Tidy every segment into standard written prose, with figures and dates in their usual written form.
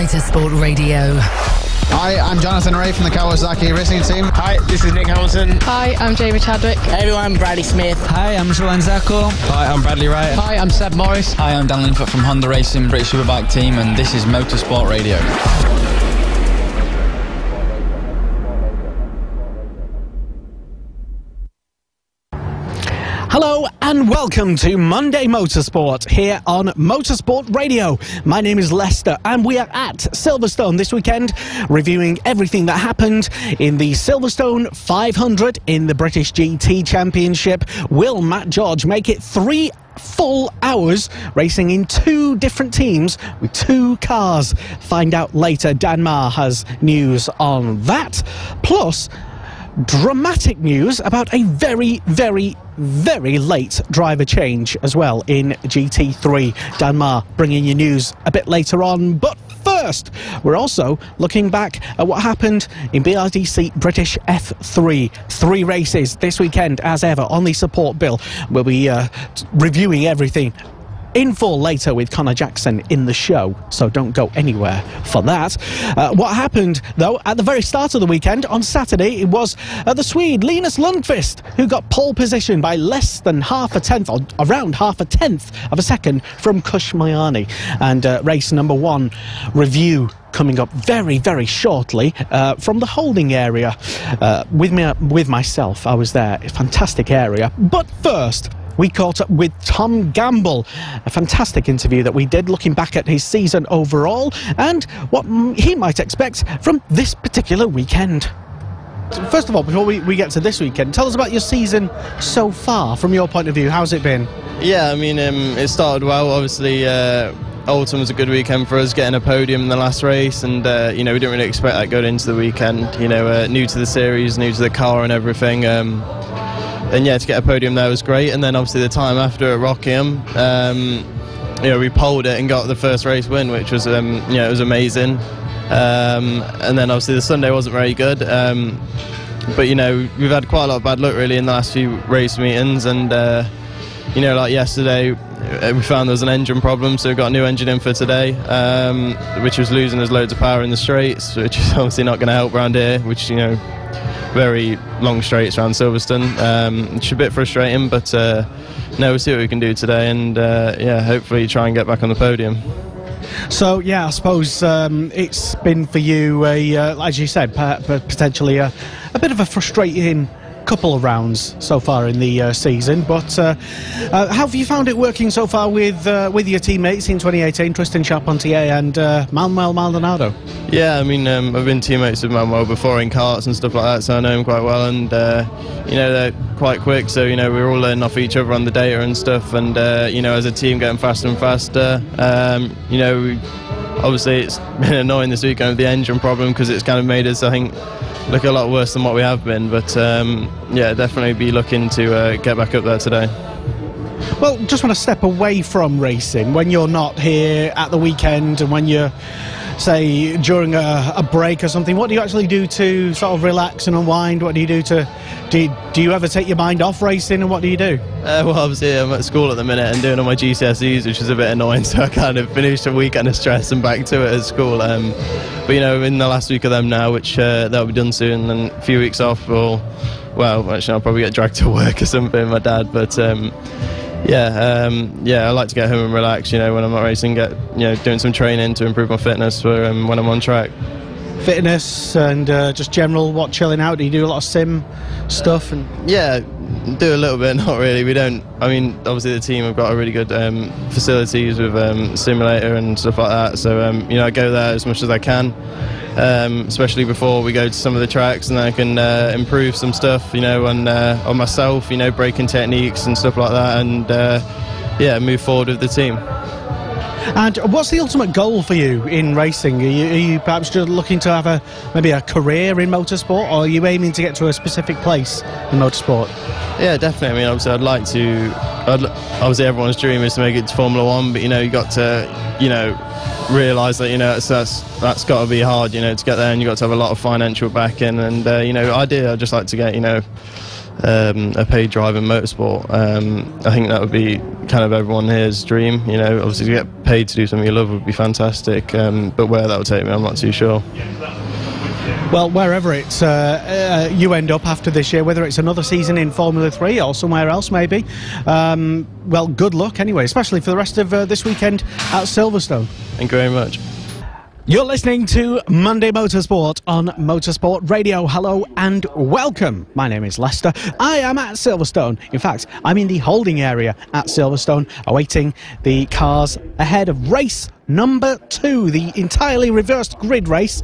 Motorsport Radio. Hi, I'm Jonathan Ray from the Kawasaki Racing Team. Hi, this is Nick Hamilton. Hi, I'm Jamie Chadwick. Hey everyone, I'm Bradley Smith. Hi, I'm Julian Zarco. Hi, I'm Bradley Wright. Hi, I'm Seb Morris. Hi, I'm Dan Linfoot from Honda Racing, British Superbike team, and this is Motorsport Radio. Hello and welcome to Monday Motorsport here on Motorsport Radio. My name is Lester and we are at Silverstone this weekend reviewing everything that happened in the Silverstone 500 in the British GT Championship. Will Matt George make it 3 full hours racing in 2 different teams with 2 cars? Find out later. Dan Marr has news on that. Plus, dramatic news about a very late driver change as well in GT3. Dan Marr bringing you news a bit later on, but first we're also looking back at what happened in BRDC British F3. 3 races this weekend as ever on the support bill. We'll be reviewing everything in full later with Connor Jackson in the show, so don't go anywhere for that. What happened, though, at the very start of the weekend, on Saturday, it was the Swede Linus Lundqvist who got pole position by less than half a tenth, or around half a tenth of a second from Kush Mayani. And race number 1 review coming up very shortly from the holding area with myself. I was there. A fantastic area. But first, we caught up with Tom Gamble, a fantastic interview that we did looking back at his season overall and what he might expect from this particular weekend. First of all, before we get to this weekend, tell us about your season so far from your point of view. How's it been? Yeah, I mean, it started well. Obviously, Oldham was a good weekend for us, getting a podium in the last race, and we didn't really expect that going into the weekend. New to the series, new to the car and everything. And yeah, to get a podium there was great. And then obviously the time after at Rockingham, we poled it and got the first race win, which was it was amazing. And then obviously the Sunday wasn't very good. But we've had quite a lot of bad luck really in the last few race meetings, and like yesterday we found there was an engine problem, so we got a new engine in for today, which was losing us loads of power in the straights, which is obviously not going to help around here, which very long straights around Silverstone. It's a bit frustrating, but we'll see what we can do today, and hopefully try and get back on the podium. So yeah, I suppose it's been for you, as you said, potentially a bit of a frustrating couple of rounds so far in the season, but how have you found it working so far with your teammates in 2018, Tristan Charpentier and Manuel Maldonado? Yeah, I mean, I've been teammates with Manuel before in karts and stuff like that, so I know him quite well, and they're quite quick, so we're all learning off each other on the data and stuff, and as a team getting faster and faster. Obviously it's been annoying this weekend with the engine problem, because it's kind of made us, I think, look a lot worse than what we have been, but definitely be looking to get back up there today. Well, just want to step away from racing when you're not here at the weekend, and when you're, say, during a break or something. What do you actually do to sort of relax and unwind? What do you do to do you ever take your mind off racing, and what do you do? Well, obviously I'm at school at the minute and doing all my GCSEs, which is a bit annoying, so I kind of finished a weekend of stress and back to it at school. But in the last week of them now, which that'll be done soon, and a few weeks off, actually I'll probably get dragged to work or something with my dad, but I like to get home and relax, when I'm not racing, doing some training to improve my fitness for when I'm on track. Fitness and just general, chilling out? Do you do a lot of sim stuff? And yeah, do a little bit, not really. We don't, obviously the team have got a really good facilities with simulator and stuff like that, so I go there as much as I can, especially before we go to some of the tracks, and then I can improve some stuff, on myself, braking techniques and stuff like that, and move forward with the team. And what's the ultimate goal for you in racing? Are you perhaps just looking to have maybe a career in motorsport, or are you aiming to get to a specific place in motorsport? Yeah, definitely. Obviously I'd like to, obviously everyone's dream is to make it to Formula 1, but you got to realise that that's got to be hard, to get there, and you've got to have a lot of financial backing, and ideally I'd just like to get a paid drive in motorsport. I think that would be kind of everyone here's dream. You know, obviously to get paid to do something you love would be fantastic, but where that will take me, I'm not too sure. Well, wherever it's you end up after this year, whether it's another season in Formula 3 or somewhere else maybe, well, good luck anyway, especially for the rest of this weekend at Silverstone. Thank you very much. You're listening to Monday Motorsport on Motorsport Radio. Hello and welcome. My name is Lester. I am at Silverstone. In fact, I'm in the holding area at Silverstone, awaiting the cars ahead of race number 2, the entirely reversed grid race.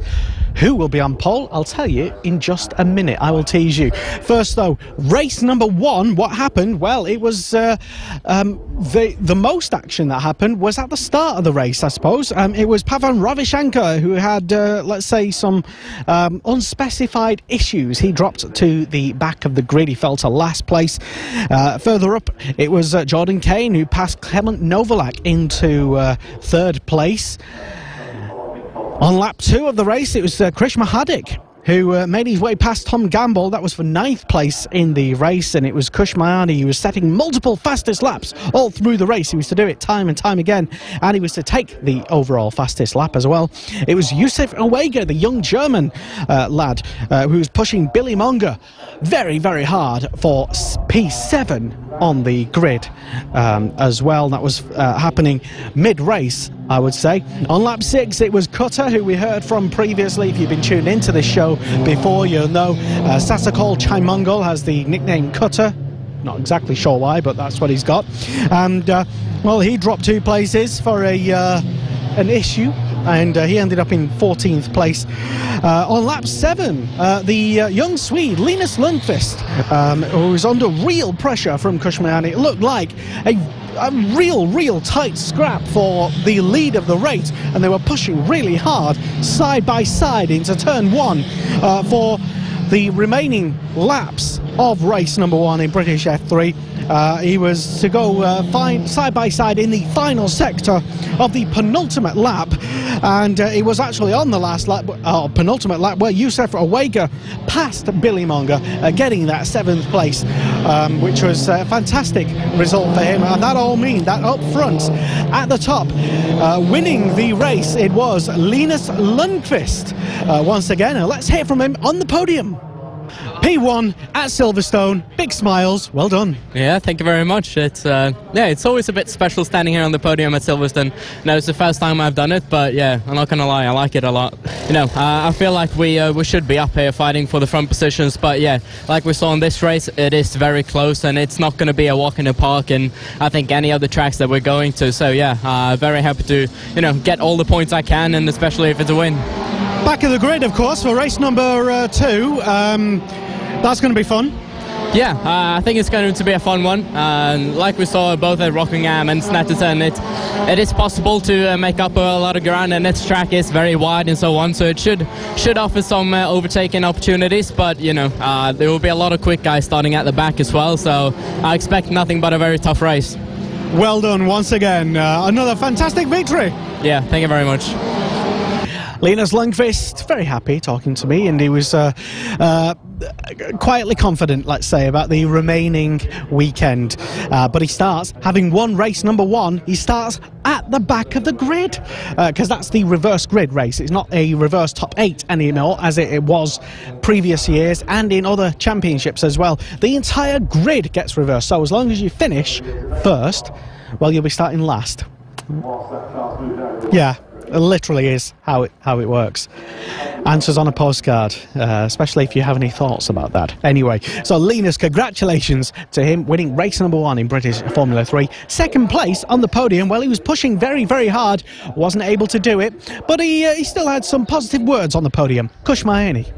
Who will be on pole? I'll tell you in just a minute. I will tease you. First, though, race number 1. What happened? Well, it was the most action that happened was at the start of the race, I suppose. It was Pavan Ravishankar who had, let's say, some unspecified issues. He dropped to the back of the grid. He fell to last place. Further up, it was Jordan Kane who passed Clement Novalak into 3rd place. On lap 2 of the race, it was Krish Mahadik who made his way past Tom Gamble. That was for 9th place in the race, and it was Kush Mayani who was setting multiple fastest laps all through the race. He was to do it time and time again, and he was to take the overall fastest lap as well. It was Youssef Owega, the young German lad, who was pushing Billy Monger very, very hard for P7 on the grid as well. That was happening mid-race, I would say. On lap 6, it was Cutter, who we heard from previously. If you've been tuned into this show before, you'll know Sasakol Chaimongal has the nickname Cutter. Not exactly sure why, but that's what he's got. And, well, he dropped 2 places for an issue, and he ended up in 14th place. On lap 7, the young Swede, Linus Lundqvist, who was under real pressure from Kushmayani. It looked like a real tight scrap for the lead of the race, and they were pushing really hard side by side into turn 1 for the remaining laps of race number 1 in British F3. He was to go side by side in the final sector of the penultimate lap, and it was actually on the last lap, penultimate lap, where Youssef Owega passed Billy Monger, getting that 7th place, which was a fantastic result for him. And that all means that up front at the top, winning the race, it was Linus Lundqvist once again. Let's hear from him on the podium. P1 at Silverstone, big smiles, well done. Yeah, thank you very much. It's it's always a bit special standing here on the podium at Silverstone. No, it's the first time I've done it, but yeah, I'm not gonna lie, I like it a lot. You know, I feel like we should be up here fighting for the front positions, but yeah, like we saw in this race, it is very close, and it's not gonna be a walk in the park in I think any of the tracks that we're going to. So yeah, very happy to get all the points I can, and especially if it's a win. Back of the grid, of course, for race number 2. That's going to be fun. Yeah, I think it's going to be a fun one. Like we saw both at Rockingham and Snetterton, it is possible to make up a lot of ground, and its track is very wide and so on, so it should offer some overtaking opportunities, but there will be a lot of quick guys starting at the back as well, so I expect nothing but a very tough race. Well done once again. Another fantastic victory. Yeah, thank you very much. Linus Lundqvist, very happy talking to me, and he was quietly confident, let's say, about the remaining weekend. But he starts, having won race number 1, he starts at the back of the grid, because that's the reverse grid race. It's not a reverse top 8 anymore, as it was previous years and in other championships as well. The entire grid gets reversed, so as long as you finish first, well, you'll be starting last. Yeah. It literally is how it works. Answers on a postcard, especially if you have any thoughts about that. Anyway, so Linus, congratulations to him winning race number 1 in British Formula 3. 2nd place on the podium. Well, he was pushing very, very hard, wasn't able to do it, but he still had some positive words on the podium. Kush Mayani.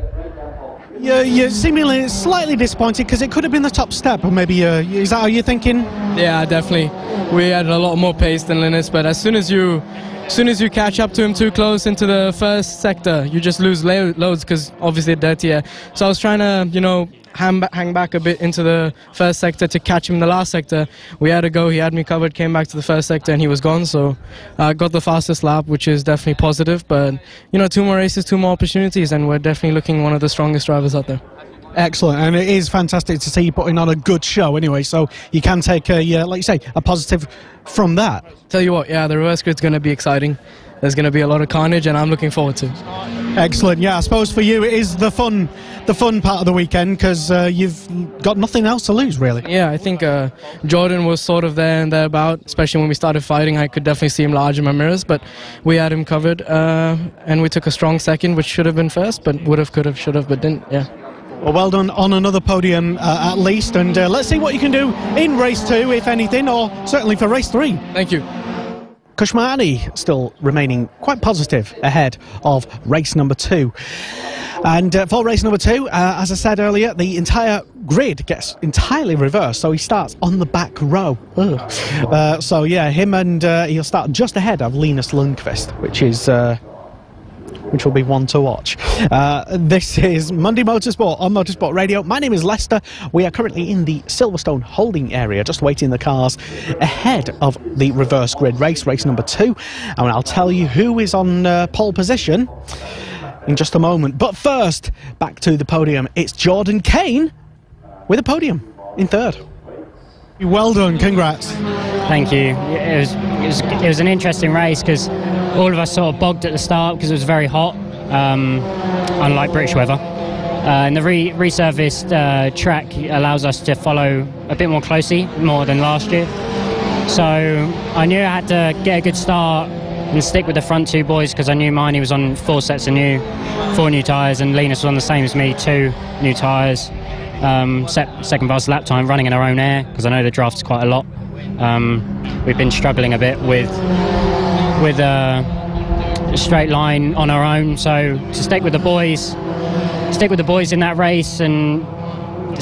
You're seemingly slightly disappointed because it could have been the top step, or maybe is that how you're thinking? Yeah, definitely. We had a lot more pace than Linus, but as soon as you catch up to him too close into the first sector, you just lose loads because obviously dirtier. So I was trying to, hang back a bit into the first sector to catch him in the last sector. We had a go, he had me covered, came back to the first sector and he was gone. So I got the fastest lap, which is definitely positive. But, 2 more races, 2 more opportunities, and we're definitely looking one of the strongest drivers out there. Excellent, and it is fantastic to see you putting on a good show anyway, so you can take a, like you say, a positive from that. Tell you what, yeah, the reverse grid's going to be exciting. There's going to be a lot of carnage, and I'm looking forward to it. Excellent, yeah, I suppose for you it is the fun part of the weekend, because you've got nothing else to lose, really. Yeah, I think Jordan was sort of there and thereabout, especially when we started fighting. I could definitely see him large in my mirrors, but we had him covered, and we took a strong second, which should have been first, but would have, could have, should have, but didn't, yeah. Well done on another podium at least, and let's see what you can do in race 2, if anything, or certainly for race 3. Thank you. Kushmani still remaining quite positive ahead of race number 2. And for race number 2, as I said earlier, the entire grid gets entirely reversed, so he starts on the back row. So yeah, him and he'll start just ahead of Linus Lundqvist, which will be one to watch. This is Monday Motorsport on Motorsport Radio. My name is Lester. We are currently in the Silverstone holding area, just waiting the cars ahead of the reverse grid race, race number 2. And I'll tell you who is on pole position in just a moment. But first, back to the podium. It's Jordan Kane with a podium in 3rd. Well done, congrats. Thank you. It was an interesting race because all of us sort of bogged at the start because it was very hot, unlike British weather. And the resurfaced track allows us to follow a bit more closely, more than last year. So I knew I had to get a good start and stick with the front 2 boys because I knew Miney was on 4 sets of 4 new tyres, and Linus was on the same as me, 2 new tyres. Second fastest lap time, running in our own air because I know the draft's quite a lot. We've been struggling a bit with a straight line on our own, so to stick with the boys in that race and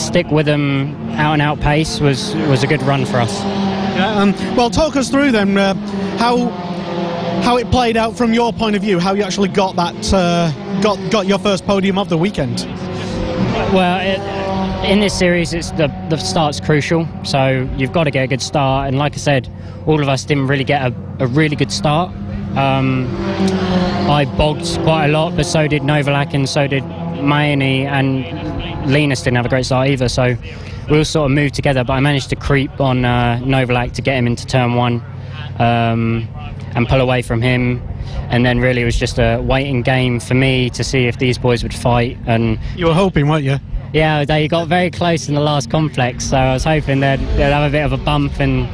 stick with them out and out pace was a good run for us. Yeah, well, talk us through then how it played out from your point of view, how you actually got that got your first podium of the weekend. Well, in this series, the start's crucial, so you've got to get a good start. And like I said, all of us didn't really get a really good start. I bogged quite a lot, but so did Novalak and so did Mayani, and Linus didn't have a great start either. So we all sort of moved together, but I managed to creep on Novalak to get him into turn 1 and pull away from him. And then really it was just a waiting game for me to see if these boys would fight. And you were hoping, weren't you? Yeah, they got very close in the last complex, so I was hoping they'd have a bit of a bump and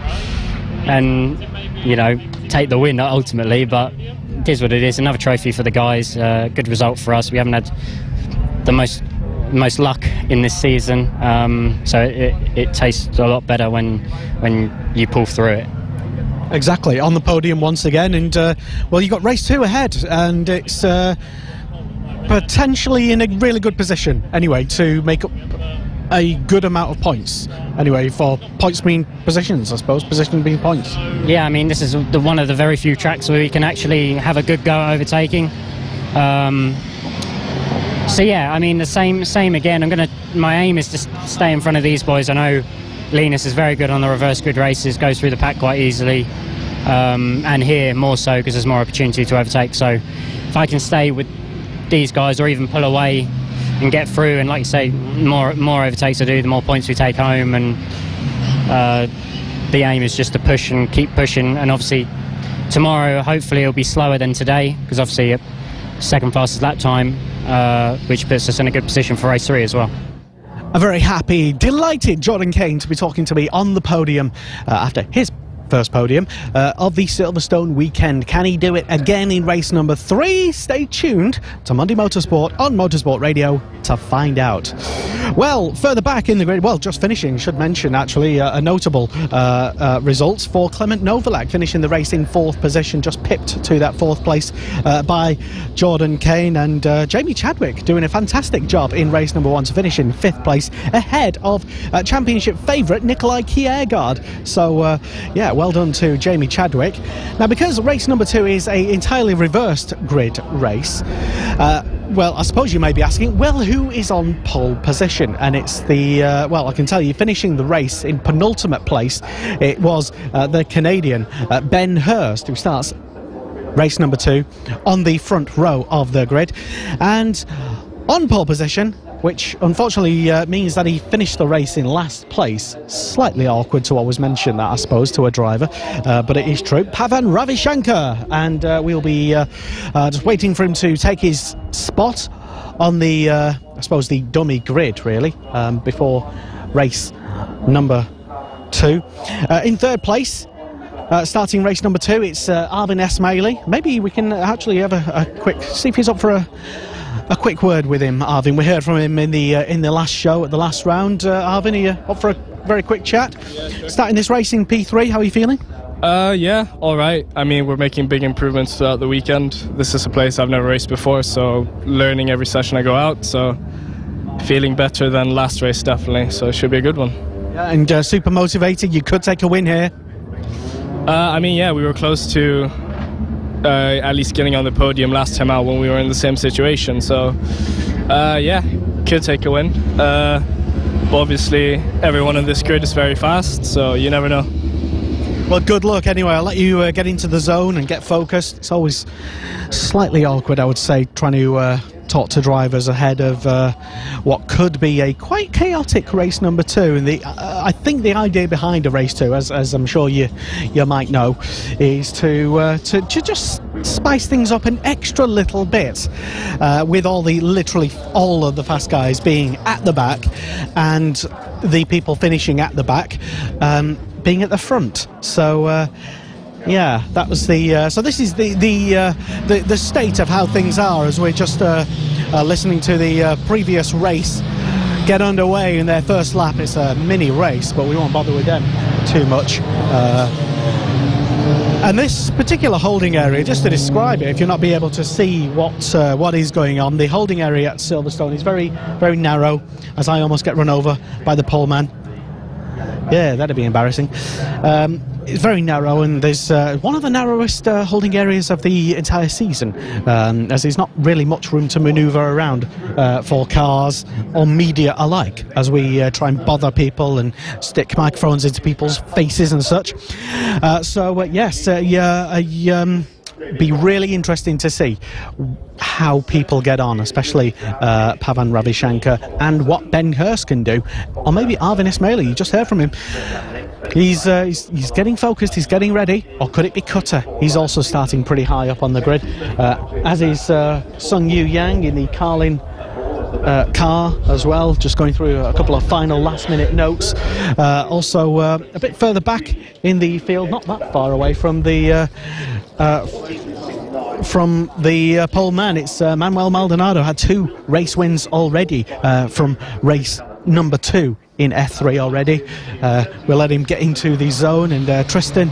you know, take the win ultimately. But it is what it is. Another trophy for the guys. Good result for us. We haven't had the most luck in this season, so it tastes a lot better when you pull through it. Exactly, on the podium once again, and well, you got race 2 ahead, and it's potentially in a really good position anyway to make up a good amount of points anyway, for points being positions, I suppose, position being points. Yeah, I mean, this is one of the very few tracks where we can actually have a good go at overtaking. So yeah, I mean, the same again. My aim is to stay in front of these boys. I know Linus is very good on the reverse grid races, goes through the pack quite easily, and here more so because there's more opportunity to overtake. So if I can stay with these guys or even pull away and get through, and like you say, more overtakes I do, the more points we take home. And the aim is just to push and keep pushing. And obviously tomorrow hopefully it'll be slower than today because obviously second fastest lap time, which puts us in a good position for race 3 as well. A very happy, delighted Jordan Kane to be talking to me on the podium after his first podium of the Silverstone weekend. Can he do it again in race number 3? Stay tuned to Monday Motorsport on Motorsport Radio to find out. Well, further back in the grid, well, just finishing, should mention actually a notable results for Clement Novalak, finishing the race in 4th position, just pipped to that 4th place by Jordan Kane, and Jamie Chadwick doing a fantastic job in race number 1 to finish in 5th place ahead of championship favourite Nikolai Kiergaard. So yeah, well done to Jamie Chadwick. Now, because race number 2 is a entirely reversed grid race, well, I suppose you may be asking, well, who is on pole position? And it's the, well, I can tell you, finishing the race in penultimate place, it was the Canadian Ben Hurst, who starts race number 2 on the front row of the grid. And on pole position, which unfortunately means that he finished the race in last place. Slightly awkward to always mention that, I suppose, to a driver, but it is true. Pavan Ravishankar, and we'll be just waiting for him to take his spot on the, I suppose, the dummy grid, really, before race number 2. In third place, starting race number 2, it's Arvin Esmaili. Maybe we can actually have a quick, see if he's up for a quick word with him, Arvin. We heard from him in the last show, at the last round. Arvin, are you up for a very quick chat? Starting this race in P3, how are you feeling? Yeah, all right. I mean, we're making big improvements throughout the weekend. This is a place I've never raced before, so learning every session I go out, so feeling better than last race, definitely, so it should be a good one. Yeah, and super motivated. You could take a win here. I mean, yeah, we were close to at least getting on the podium last time out when we were in the same situation, so yeah, could take a win. But obviously, everyone in this grid is very fast, so you never know. Well, good luck anyway. I'll let you get into the zone and get focused. It's always slightly awkward, I would say, trying to talk to drivers ahead of what could be a quite chaotic race number 2. And I think the idea behind a race 2, as I'm sure you might know, is to just spice things up an extra little bit, with literally all of the fast guys being at the back and the people finishing at the back being at the front. So yeah, that was the so this is the state of how things are as we're just listening to the previous race get underway in their first lap. It's a mini race, but we won't bother with them too much. And this particular holding area, just to describe it, if you're not be able to see what is going on, the holding area at Silverstone is very, very narrow, as I almost get run over by the pole man. Yeah, that'd be embarrassing. It's very narrow, and there's one of the narrowest holding areas of the entire season, as there's not really much room to manoeuvre around for cars or media alike, as we try and bother people and stick microphones into people's faces and such. Yes, be really interesting to see how people get on, especially Pavan Ravishankar, and what Ben Hurst can do, or maybe Arvin Esmaili. You just heard from him. He's getting focused, he's getting ready. Or could it be Cutter? He's also starting pretty high up on the grid, as is Sung Yu Yang in the Carlin car as well, just going through a couple of final last minute notes. Also a bit further back in the field, not that far away from the pole man, it's Manuel Maldonado. Had 2 race wins already from race number 2 in F3 already. We'll let him get into the zone, and Tristan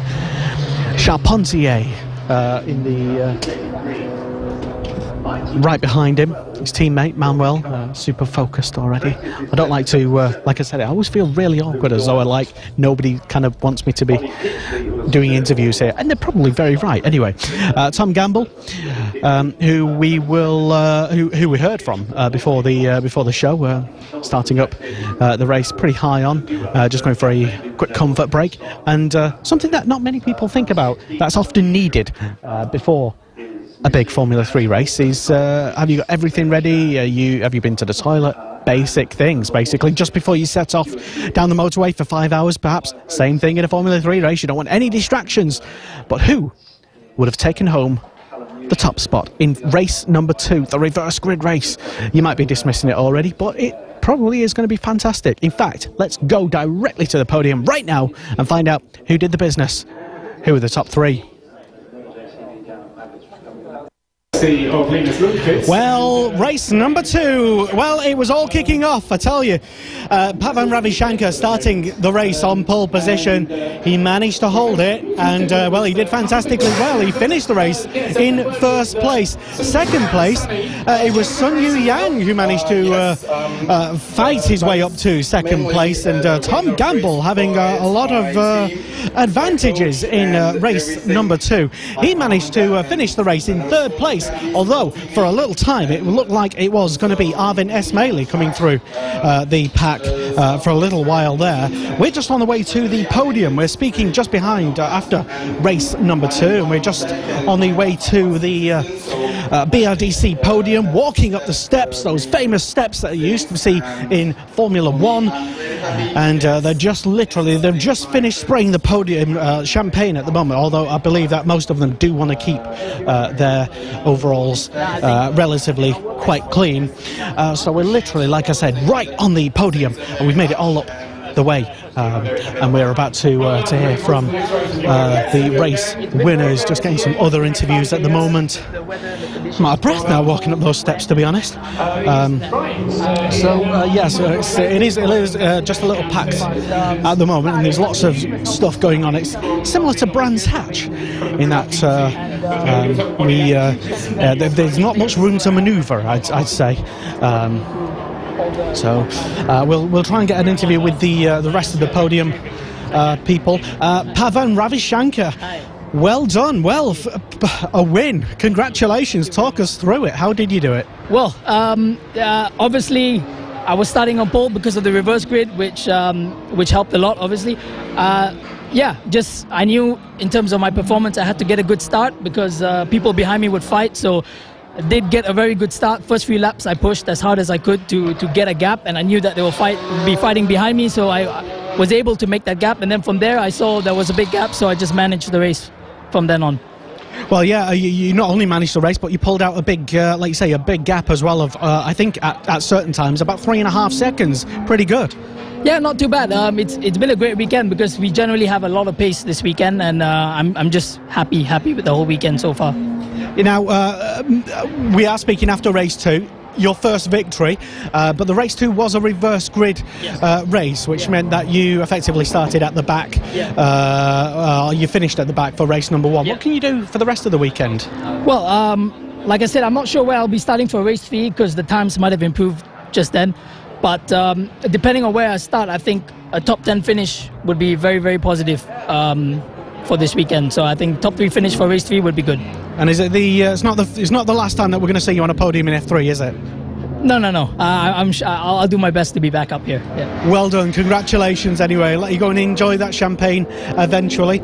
Charpentier in the right behind him, his teammate Manuel, super focused already. I don't like to, like I said, I always feel really awkward, as though nobody kind of wants me to be doing interviews here, and they're probably very right. Anyway, Tom Gamble, who we heard from before the show, starting up the race pretty high on, just going for a quick comfort break, and something that not many people think about, that's often needed before a big Formula 3 race, is have you got everything ready? Have you been to the toilet? Basic things, basically, just before you set off down the motorway for 5 hours, perhaps. Same thing in a Formula 3 race. You don't want any distractions. But who would have taken home the top spot in race number 2, the reverse grid race? You might be dismissing it already, but it probably is going to be fantastic. In fact, let's go directly to the podium right now and find out who did the business. Who are the top 3? Well, race number 2. Well, it was all kicking off, I tell you. Pavan Ravishankar starting the race on pole position. He managed to hold it, and well, he did fantastically well. He finished the race in first place. Second place, it was Sung Yu Yang who managed to fight his way up to second place, and Tom Gamble having a lot of advantages in race number 2. He managed to finish the race in third place. although for a little time it looked like it was going to be Arvin Esmaili coming through the pack for a little while there. We're just on the way to the podium. We're speaking just behind after race number 2, and we're just on the way to the BRDC podium, walking up the steps, those famous steps that you used to see in Formula 1, and they've just finished spraying the podium champagne at the moment, although I believe that most of them do want to keep their overalls relatively quite clean. So we're literally, like I said, right on the podium, and we've made it all up the way, and we're about to hear from the race winners, just getting some other interviews at the moment. I'm out of breath now walking up those steps, to be honest. Yes, it is just a little packed at the moment, and there's lots of stuff going on. It's similar to Brands Hatch in that there's not much room to manoeuvre, I'd say. So we'll try and get an interview with the rest of the podium people. Pavan Ravishankar, well done. Well, a win. Congratulations. Talk us through it. How did you do it? Well, obviously, I was starting on pole because of the reverse grid, which helped a lot, obviously. Just I knew in terms of my performance, I had to get a good start because people behind me would fight. So I did get a very good start. First few laps, I pushed as hard as I could to get a gap, and I knew that they will be fighting behind me. So I was able to make that gap, and then from there, I saw there was a big gap. So I just managed the race from then on. Well, yeah, you not only managed the race, but you pulled out a big, like you say, a big gap as well of, I think, at certain times, about 3.5 seconds. Pretty good. Yeah, not too bad. It's been a great weekend because we generally have a lot of pace this weekend, and I'm just happy with the whole weekend so far. Now, we are speaking after race 2. Your first victory, but the race 2 was a reverse grid race, which meant that you effectively started at the back. You finished at the back for race number 1. What can you do for the rest of the weekend? Well, like I said, I'm not sure where I'll be starting for race 3 because the times might have improved just then. But depending on where I start, I think a top 10 finish would be very, very positive for this weekend. So I think top 3 finish for race 3 would be good. And is it it's not the last time that we're going to see you on a podium in F3, is it? No. I'll do my best to be back up here. Yeah. Well done. Congratulations anyway. Let you go and enjoy that champagne eventually.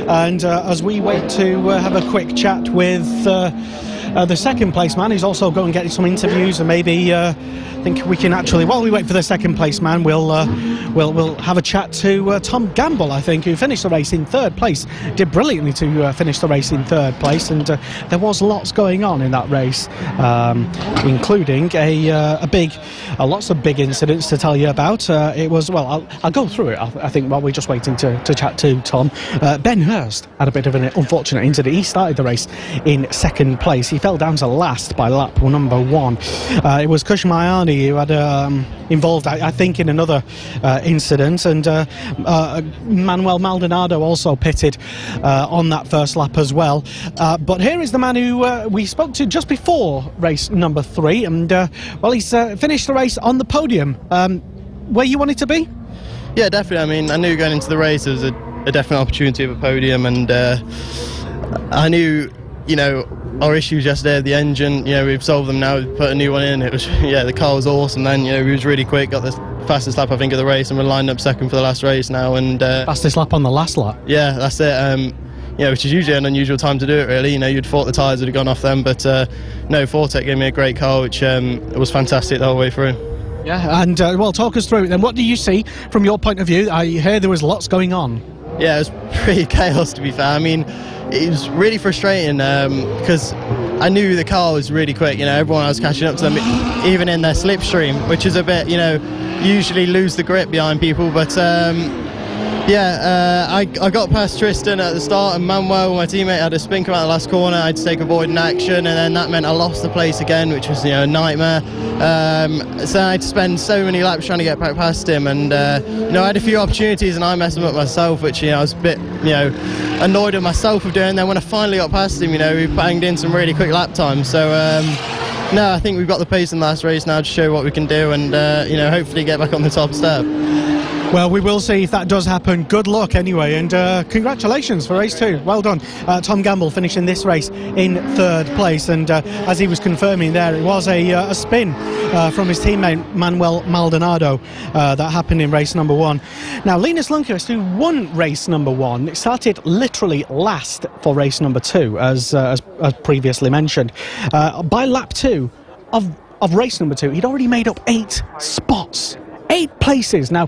And as we wait to have a quick chat with the second place man, who's also going and getting some interviews, and maybe I think we can actually, while we wait for the second place man, we'll have a chat to Tom Gamble, I think, who finished the race in 3rd place. Did brilliantly to finish the race in 3rd place, and there was lots going on in that race, including lots of big incidents to tell you about. It was, well, I'll go through it, I think, while we're just waiting to chat to Tom. Ben Hurst had a bit of an unfortunate incident. He started the race in 2nd place. He fell down to last by lap number 1. It was Kush Mayani who had involved, I think, in another incident, and Manuel Maldonado also pitted on that first lap as well. But here is the man who we spoke to just before race number 3, and well, he's finished the race on the podium. Where you wanted to be? Yeah, definitely. I mean, I knew going into the race there was a definite opportunity of a podium, and I knew, our issues yesterday with the engine, we've solved them now. We've put a new one in. It was, the car was awesome then. We was really quick, got the fastest lap I think of the race, and we're lined up second for the last race now. And fastest lap on the last lap. Yeah, that's it. Which is usually an unusual time to do it, really. You'd thought the tyres would have gone off then, but no, Fortec gave me a great car, which it was fantastic the whole way through. Yeah, and well, talk us through it then. What do you see from your point of view? I hear there was lots going on. Yeah, it was pretty chaos, to be fair. I mean, it was really frustrating because I knew the car was really quick. Everyone I was catching up to them, even in their slipstream, which is a bit, usually lose the grip behind people. But I got past Tristan at the start, and Manuel, my teammate, had a spin come out the last corner. I had to take avoiding action, and then that meant I lost the place again, which was a nightmare. So I had to spend so many laps trying to get back past him, and I had a few opportunities, and I messed them up myself, which I was a bit annoyed at myself for doing. Then when I finally got past him, we banged in some really quick lap times. So no, I think we've got the pace in the last race now to show what we can do, and hopefully get back on the top step. Well, we will see if that does happen. Good luck anyway, and congratulations for race 2. Well done. Tom Gamble finishing this race in 3rd place, and as he was confirming there, it was a spin from his teammate Manuel Maldonado that happened in race number 1. Now, Linus Lundqvist, who won race number 1, started literally last for race number 2, as previously mentioned. By lap 2 of race number 2, he'd already made up 8 spots. 8 places. Now,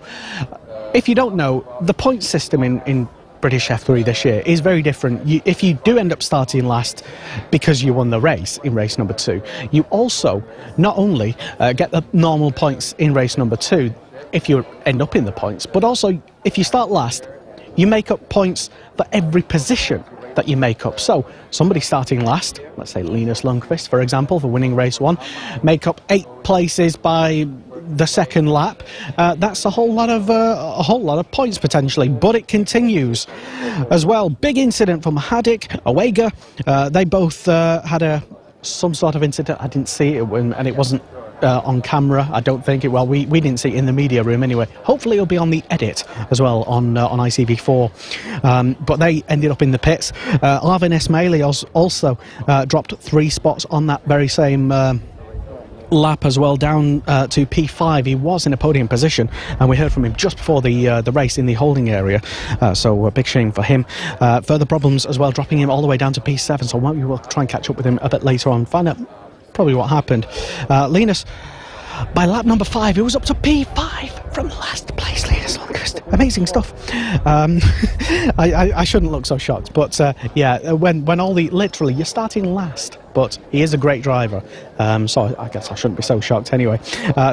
if you don't know, the point system in British F3 this year is very different. If you do end up starting last because you won the race in race number 2, you also not only get the normal points in race number 2 if you end up in the points, but also if you start last, you make up points for every position that you make up. So somebody starting last, let's say Linus Lundqvist, for example, for winning race 1, make up 8 places by the 2nd lap. That's a whole lot of points potentially, but it continues as well. Big incident from Haddock, Awega. They both had some sort of incident. I didn't see it, and it wasn't on camera, I don't think. Well, we didn't see it in the media room anyway. Hopefully it'll be on the edit as well on ICV4. But they ended up in the pits. Arvin Esmaili also dropped 3 spots on that very same lap as well, down to P5. He was in a podium position, and we heard from him just before the race in the holding area, so a big shame for him. Further problems as well, dropping him all the way down to P7, so we will try and catch up with him a bit later on, find out probably what happened. Linus, by lap number 5, he was up to P5 from last place. Linus Lundqvist, amazing stuff. I shouldn't look so shocked, but yeah, when all the literally you're starting last, but he is a great driver, so I guess I shouldn't be so shocked anyway.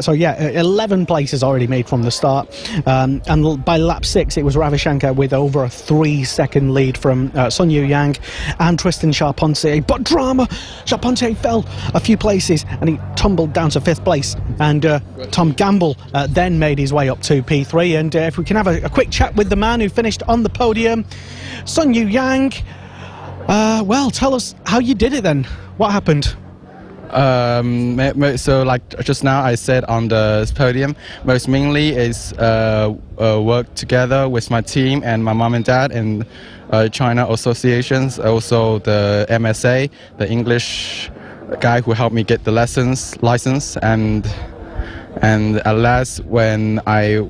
So yeah, 11 places already made from the start, and by lap 6 it was Ravishankar with over a 3-second lead from Sun Yu Yang and Tristan Charpentier. But drama, Charpentier fell a few places and he tumbled down to 5th place, and Tom Gamble then made his way up to P3. And if we can have a quick chat with the man who finished on the podium, Sun Yu Yang. Well, tell us how you did it then. What happened? So like just now I said on the podium, most mainly is work together with my team and my mom and dad and China associations, also the MSA, the English guy who helped me get the license, and at last when I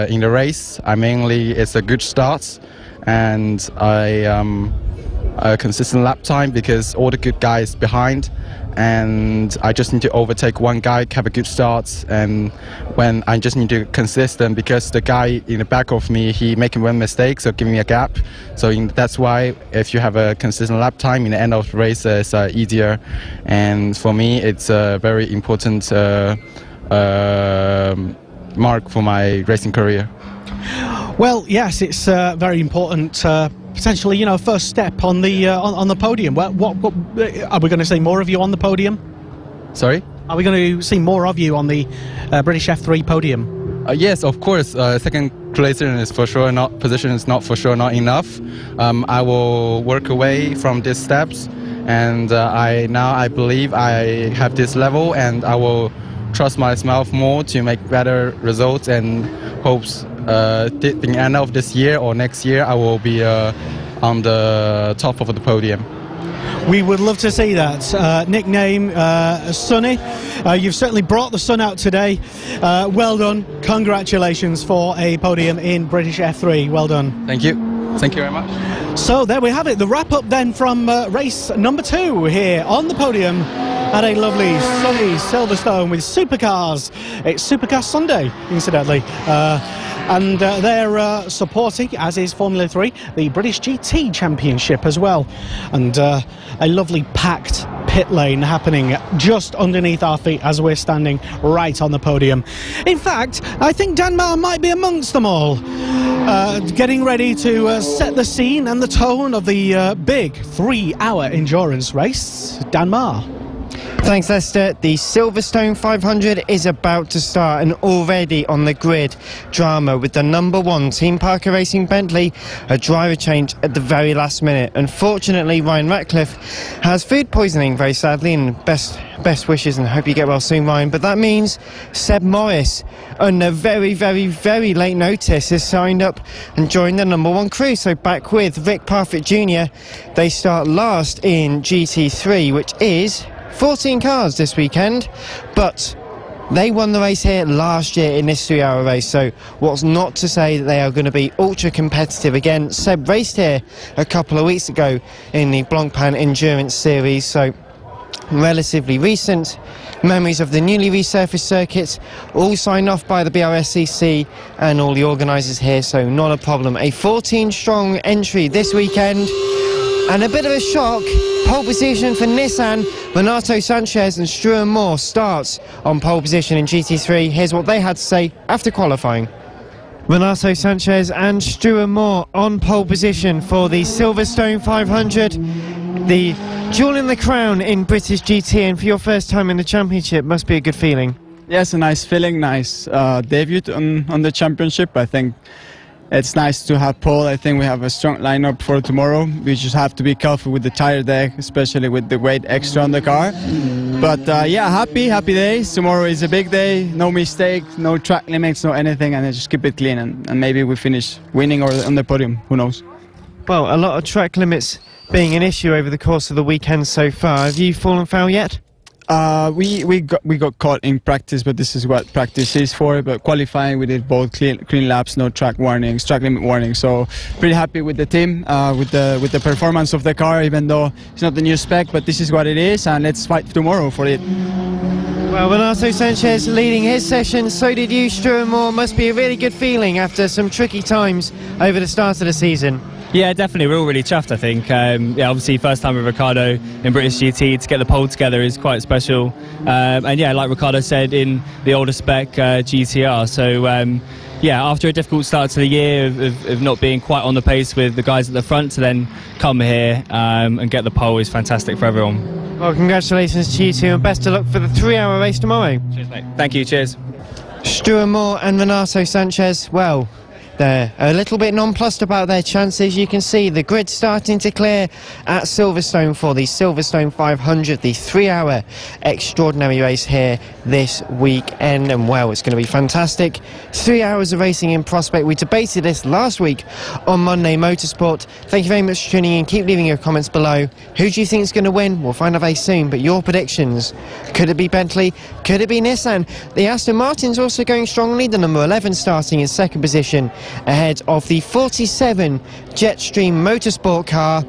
in the race, I mainly it's a good start, and a consistent lap time because all the good guys behind, and I just need to overtake one guy, have a good start, and when I just need to consistent because the guy in the back of me, he making one mistake, so giving me a gap. So that's why if you have a consistent lap time in the end of the race, it's easier, and for me it's a very important mark for my racing career. Well, yes, it's very important. Potentially, first step on the podium. What are we going to see more of you on the podium? Sorry? Are we going to see more of you on the British F3 podium? Yes, of course. Second position is for sure not. Position is not for sure not enough. I will work away from these steps, and I believe I have this level, and I will trust myself more to make better results, and hopes at the end of this year or next year I will be on the top of the podium. We would love to see that. Nickname Sunny. You've certainly brought the sun out today. Well done. Congratulations for a podium in British F3. Well done. Thank you. Thank you very much. So there we have it. The wrap up then from race number 2 here on the podium at a lovely sunny Silverstone with supercars. It's Supercar Sunday, incidentally. And they're supporting, as is Formula 3, the British GT Championship as well. And a lovely packed pit lane happening just underneath our feet as we're standing right on the podium. In fact, I think Danmar might be amongst them all, getting ready to set the scene and the tone of the big 3-hour endurance race. Danmar. Thanks, Lester. The Silverstone 500 is about to start, and already on the grid, drama with the number 1 Team Parker Racing Bentley, a driver change at the very last minute. Unfortunately, Ryan Ratcliffe has food poisoning, very sadly, and best wishes, and hope you get well soon, Ryan. But that means Seb Morris, under very, very, very late notice, has signed up and joined the number 1 crew. So back with Rick Parfitt Jr. They start last in GT3, which is 14 cars this weekend, but they won the race here last year in this 3-hour race, so what's not to say that they are going to be ultra competitive again. Seb raced here a couple of weeks ago in the Blancpain Endurance Series, so relatively recent memories of the newly resurfaced circuits, all signed off by the BRSCC and all the organisers here, so not a problem. A 14-strong entry this weekend, and a bit of a shock. Pole position for Nissan. Renato Sanchez and Struan Moore starts on pole position in GT3. Here's what they had to say after qualifying. Renato Sanchez and Struan Moore on pole position for the Silverstone 500. The jewel in the crown in British GT, and for your first time in the championship, must be a good feeling. Yes, a nice feeling, nice debut on the championship. I think it's nice to have pole. I think we have a strong lineup for tomorrow. We just have to be careful with the tire deck, especially with the weight extra on the car. But yeah, happy days. Tomorrow is a big day. No mistake, no track limits, no anything, and just keep it clean. And maybe we finish winning or on the podium. Who knows? Well, a lot of track limits being an issue over the course of the weekend so far. Have you fallen foul yet? We got caught in practice, but this is what practice is for. But qualifying, we did both clean laps, no track warnings, track limit warnings. So pretty happy with the team, with the performance of the car, even though it's not the new spec, but this is what it is, and let's fight tomorrow for it. Well, Renato Sanchez leading his session, so did you, Struan Moore. Must be a really good feeling after some tricky times over the start of the season. Yeah, definitely. We're all really chuffed, I think. Yeah, obviously, first time with Ricardo in British GT, to get the pole together is quite special. And yeah, like Ricardo said, in the older spec GTR. So yeah, after a difficult start to the year of not being quite on the pace with the guys at the front, to then come here and get the pole is fantastic for everyone. Well, congratulations to you two, and best of luck for the 3-hour race tomorrow. Cheers, mate. Thank you, cheers. Struan Moore and Renato Sanchez, well, they're a little bit nonplussed about their chances. You can see the grid starting to clear at Silverstone for the Silverstone 500, the 3-hour extraordinary race here this weekend. And well, it's going to be fantastic. 3 hours of racing in prospect. We debated this last week on Monday Motorsport. Thank you very much for tuning in. Keep leaving your comments below. Who do you think is going to win? We'll find out very soon. But your predictions. Could it be Bentley? Could it be Nissan? The Aston Martin's also going strongly. The number 11 starting in second position, ahead of the 47 Jetstream Motorsport car.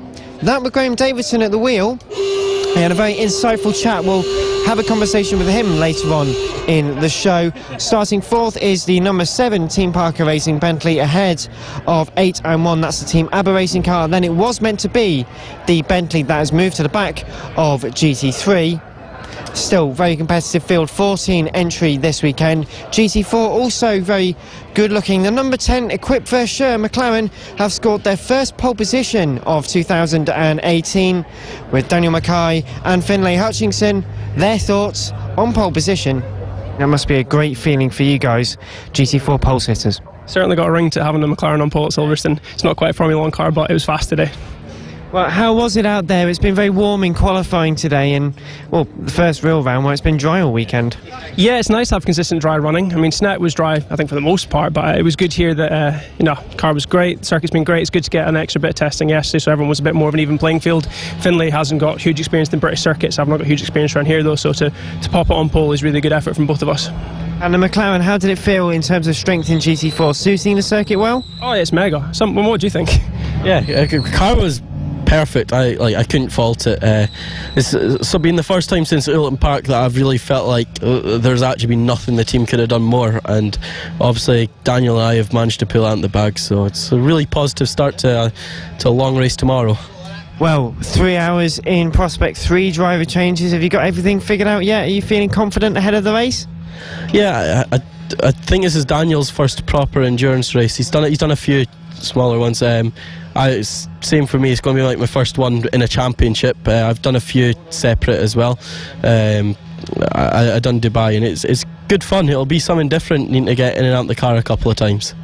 That with Graham Davidson at the wheel. He had a very insightful chat. We'll have a conversation with him later on in the show. Starting fourth is the number 7 Team Parker Racing Bentley, ahead of 8 and 1. That's the Team ABBA Racing car. Then it was meant to be the Bentley that has moved to the back of GT3. Still very competitive field, 14 entry this weekend. GT4 also very good looking. The number 10 equipped for sure McLaren have scored their first pole position of 2018 with Daniel Mackay and Finlay Hutchinson. Their thoughts on pole position. That must be a great feeling for you guys, GT4 pole sitters. Certainly got a ring to having a McLaren on pole at Silverstone. It's not quite a Formula 1 car, but it was fast today. Well, how was it out there? It's been very warm in qualifying today, and well, the first real round where it's been dry all weekend. Yeah, it's nice to have consistent dry running. I mean, Snet was dry, I think, for the most part, but it was good here that you know, the car was great, the circuit's been great. It's good to get an extra bit of testing yesterday, so everyone was a bit more of an even playing field. Finlay hasn't got huge experience in British circuits. I've not got huge experience around here though, so to pop it on pole is really good effort from both of us. And the McLaren, how did it feel in terms of strength in GT4? Suiting the circuit well? Oh, yeah, it's mega. What do you think? Yeah, the car was perfect. I couldn't fault it. It's been the first time since Oulton Park that I've really felt like there's actually been nothing the team could have done more, and obviously Daniel and I have managed to pull out in the bag, so it's a really positive start to a long race tomorrow. Well, 3 hours in prospect, 3 driver changes. Have you got everything figured out yet? Are you feeling confident ahead of the race? Yeah, I think this is Daniel's first proper endurance race. He's done a few smaller ones. Same for me. It's going to be like my first one in a championship. I've done a few separate as well. I done Dubai, and it's good fun. It'll be something different, needing to get in and out of the car a couple of times.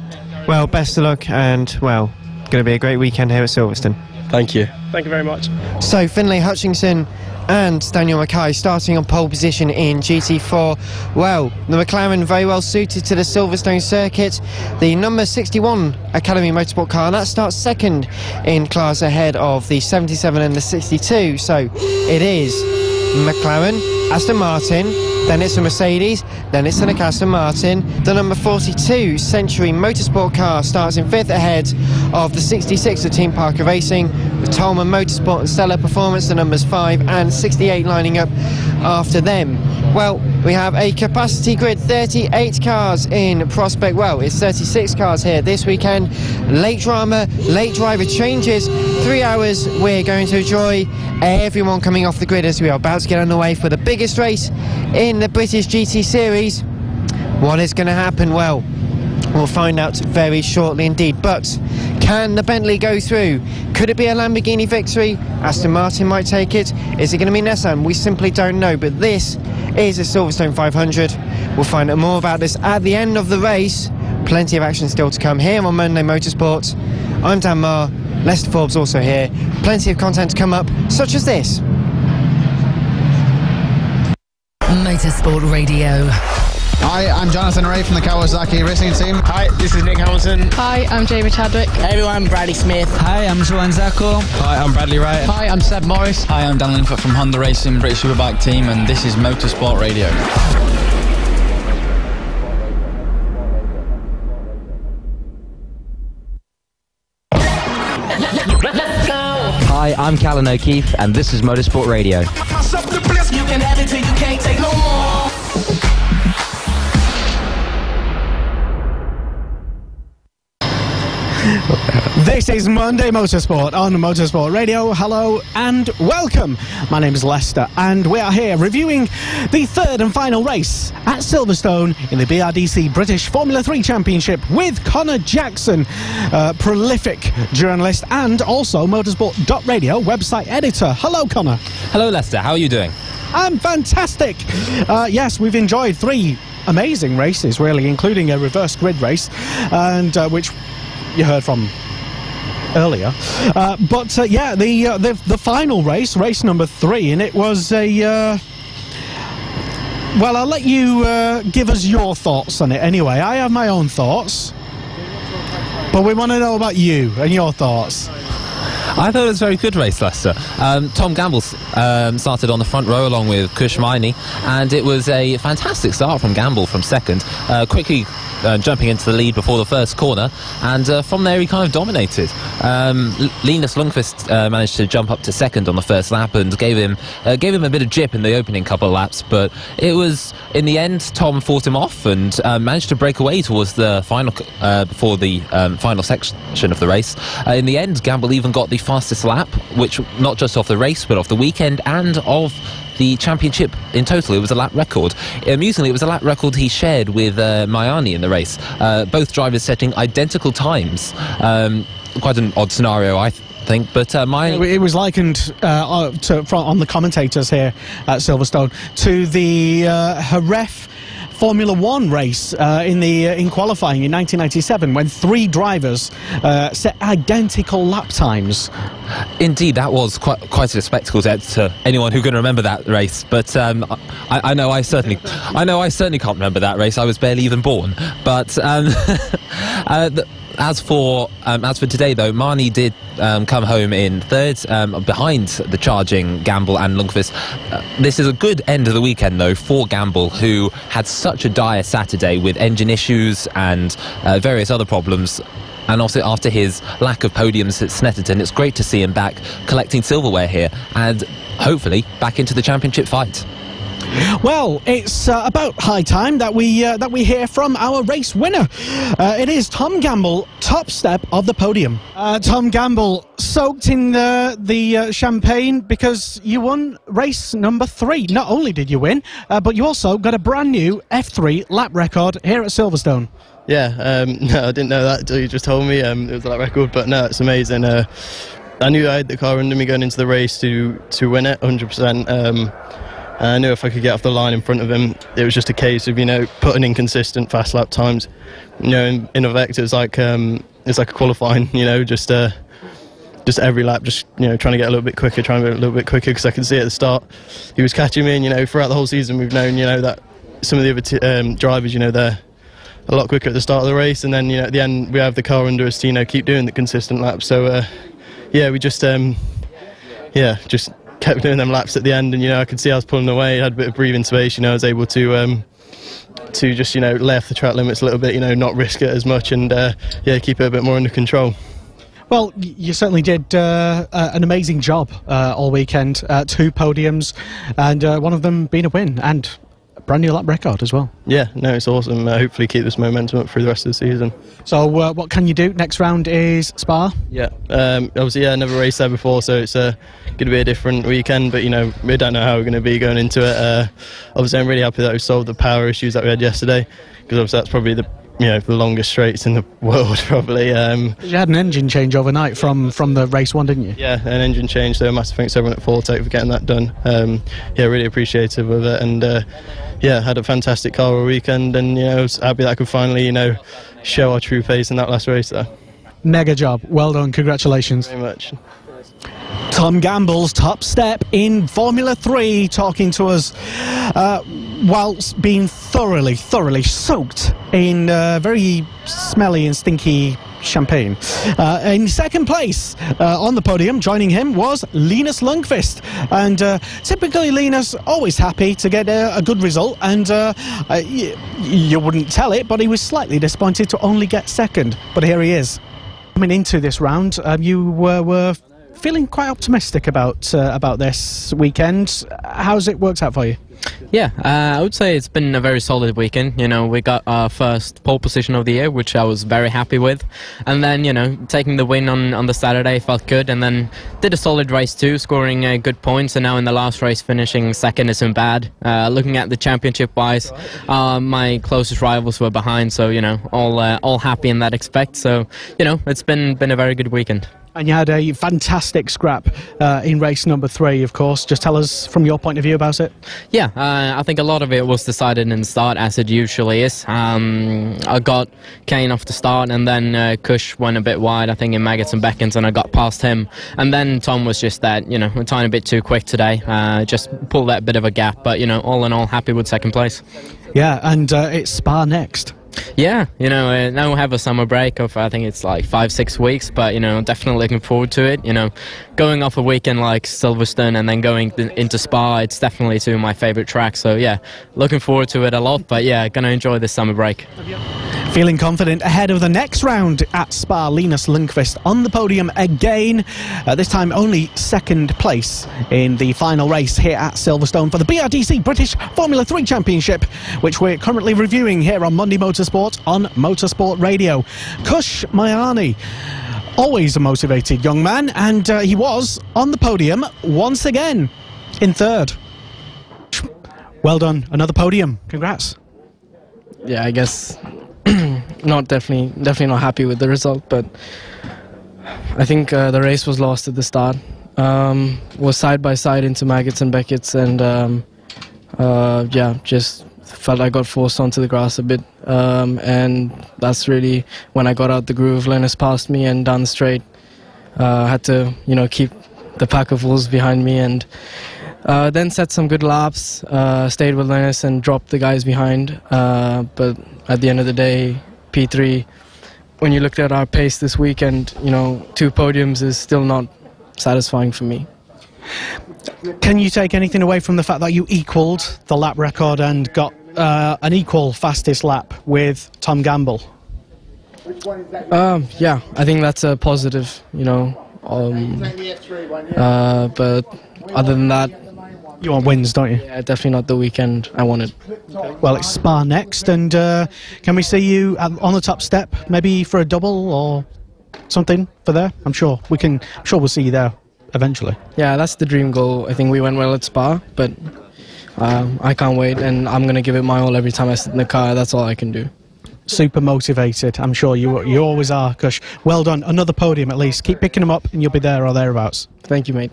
Well, best of luck, and well, going to be a great weekend here at Silverstone. Thank you. Thank you very much. So Finlay Hutchinson and Daniel Mackay starting on pole position in GT4. Well, the McLaren very well suited to the Silverstone circuit. The number 61 Academy Motorsport car, that starts second in class ahead of the 77 and the 62. So it is McLaren, Aston Martin, then it's a Mercedes, then it's an Aston Martin. The number 42 Century Motorsport car starts in fifth ahead of the 66 of Team Parker Racing, with Tolman Motorsport and Stellar Performance, the numbers 5 and 68 lining up after them. Well, we have a capacity grid, 38 cars in prospect. Well, it's 36 cars here this weekend. Late drama, late driver changes. 3 hours we're going to enjoy everyone coming off the grid as we are about to get underway for the biggest race in the British GT Series. What is going to happen? Well, we'll find out very shortly indeed. But can the Bentley go through? Could it be a Lamborghini victory? Aston Martin might take it. Is it going to be Nissan? We simply don't know. But this is a Silverstone 500. We'll find out more about this at the end of the race. Plenty of action still to come here on Monday Motorsport. I'm Dan Marr. Lester Forbes also here. Plenty of content to come up, such as this. Motorsport Radio. Hi, I'm Jonathan Ray from the Kawasaki Racing Team. Hi, this is Nick Hamilton. Hi, I'm Jamie Chadwick. Hey everyone, I'm Bradley Smith. Hi, I'm Joanne Zacco. Hi, I'm Bradley Wright. Hi, I'm Seb Morris. Hi, I'm Dan Linfoot from Honda Racing, British Superbike team, and this is Motorsport Radio. Hi, I'm Callan O'Keefe, and this is Motorsport Radio. This is Monday Motorsport on Motorsport Radio. Hello and welcome. My name is Lester, and we are here reviewing the third and final race at Silverstone in the BRDC British Formula 3 Championship with Connor Jackson, prolific journalist and also Motorsport.radio website editor. Hello, Connor. Hello, Lester. How are you doing? I'm fantastic. Yes, we've enjoyed 3 amazing races, really, including a reverse grid race, and which you heard from earlier, yeah, the final race, race number 3, and it was a well, I'll let you give us your thoughts on it anyway. I have my own thoughts, but we want to know about you and your thoughts. I thought it was a very good race, Lester. Tom Gamble started on the front row along with Kush Maini, and it was a fantastic start from Gamble from second, quickly jumping into the lead before the first corner, and from there he kind of dominated. Linus Lundqvist managed to jump up to second on the first lap and gave him a bit of jip in the opening couple of laps, but it was, in the end, Tom fought him off and managed to break away towards the final, before the final section of the race. In the end, Gamble even got the fastest lap, which not just off the race but off the weekend and of the championship in total. It was a lap record. Amusingly, it was a lap record he shared with Mayani in the race. Both drivers setting identical times. Quite an odd scenario, I think, but it was likened on the commentators here at Silverstone to the Jerez Formula 1 race in qualifying in 1997, when 3 drivers set identical lap times. Indeed, that was quite a spectacle to anyone who can remember that race. But I know I certainly can't remember that race. I was barely even born. But as for today, though, Marnie did come home in third, behind the charging Gamble and Lundqvist. This is a good end of the weekend, though, for Gamble, who had such a dire Saturday with engine issues and various other problems. And also after his lack of podiums at Snetterton, it's great to see him back collecting silverware here and hopefully back into the championship fight. Well, it's about high time that we hear from our race winner. It is Tom Gamble, top step of the podium. Tom Gamble, soaked in the champagne because you won race number 3. Not only did you win, but you also got a brand new F3 lap record here at Silverstone. Yeah, no, I didn't know that until you just told me it was a lap record, but no, it's amazing. I knew I had the car under me going into the race to win it 100%. I knew if I could get off the line in front of him, it was just a case of, putting in consistent fast lap times. In a vector, it's like a qualifying, just every lap, just, trying to get a little bit quicker, because I could see at the start he was catching me, and, throughout the whole season we've known, that some of the other drivers, they're a lot quicker at the start of the race, and then, at the end we have the car under us to, keep doing the consistent laps. So, we just kept doing them laps at the end, and I could see I was pulling away, had a bit of breathing space. I was able to just lay off the track limits a little bit, not risk it as much, and keep it a bit more under control. Well, you certainly did an amazing job all weekend. 2 podiums, and one of them being a win, and a brand new lap record as well. Yeah, no, it's awesome. Hopefully keep this momentum up through the rest of the season. So what can you do? Next round is Spa? Yeah, obviously, I never raced there before, so it's going to be a different weekend, but, we don't know how we're going to be going into it. Obviously, I'm really happy that we solved the power issues that we had yesterday, because obviously that's probably the longest straights in the world, probably. You had an engine change overnight from the race one, didn't you? Yeah, an engine change, so massive thanks to everyone at Fortec for getting that done. Really appreciative of it, and had a fantastic car all weekend, and I was happy that I could finally show our true pace in that last race there. Mega job, well done, congratulations. Very much. Tom Gamble's top step in Formula 3, talking to us whilst being thoroughly soaked in very smelly and stinky champagne. In second place on the podium, joining him was Linus Lundqvist, and typically Linus always happy to get a good result, and you wouldn't tell it, but he was slightly disappointed to only get second, but here he is. Coming into this round, you were feeling quite optimistic about this weekend. How's it worked out for you? Yeah, I would say it's been a very solid weekend. We got our first pole position of the year, which I was very happy with. And then, taking the win on the Saturday felt good. And then did a solid race too, scoring good points. And now in the last race, finishing second isn't bad. Looking at the championship-wise, my closest rivals were behind. So, all happy in that respect. So, it's been a very good weekend. And you had a fantastic scrap in race number 3, of course. Just tell us from your point of view about it. Yeah, I think a lot of it was decided in the start, as it usually is. I got Kane off the start, and then Kush went a bit wide, I think, in Maggots and Beckons, and I got past him. And then Tom was just that, a tiny bit too quick today. Just pulled that bit of a gap, but, all in all, happy with second place. Yeah, and it's Spa next. Yeah, now we have a summer break of, I think it's like 5-6 weeks, but, definitely looking forward to it. Going off a weekend like Silverstone and then going into Spa, it's definitely 2 of my favourite tracks. So, yeah, looking forward to it a lot, but, yeah, going to enjoy this summer break. Feeling confident ahead of the next round at Spa, Linus Lundqvist on the podium again. This time only second place in the final race here at Silverstone for the BRDC British Formula 3 Championship, which we're currently reviewing here on Monday Motorsport on Motorsport Radio. Kush Mayani, always a motivated young man, and he was on the podium once again in third. Well done, another podium. Congrats. Yeah, I guess definitely not happy with the result, but I think the race was lost at the start. Was side by side into Maggots and Beckett's, and just felt I got forced onto the grass a bit, and that's really when I got out the groove. Linus passed me and down the straight. Had to keep the pack of wolves behind me, and then set some good laps, stayed with Linus and dropped the guys behind, but at the end of the day, P3, when you looked at our pace this weekend, 2 podiums is still not satisfying for me. Can you take anything away from the fact that you equalled the lap record and got an equal fastest lap with Tom Gamble? Yeah, I think that's a positive, but other than that, You want wins, don't you? Yeah, definitely not the weekend I wanted. Well, it's Spa next, and can we see you on the top step, maybe for a double or something for there? I'm sure we'll see you there eventually. Yeah, that's the dream goal. I think we went well at Spa, but I can't wait, and I'm going to give it my all every time I sit in the car. That's all I can do. Super motivated. I'm sure you always are, Kush. Well done. Another podium at least. Keep picking them up and you'll be there or thereabouts. Thank you, mate.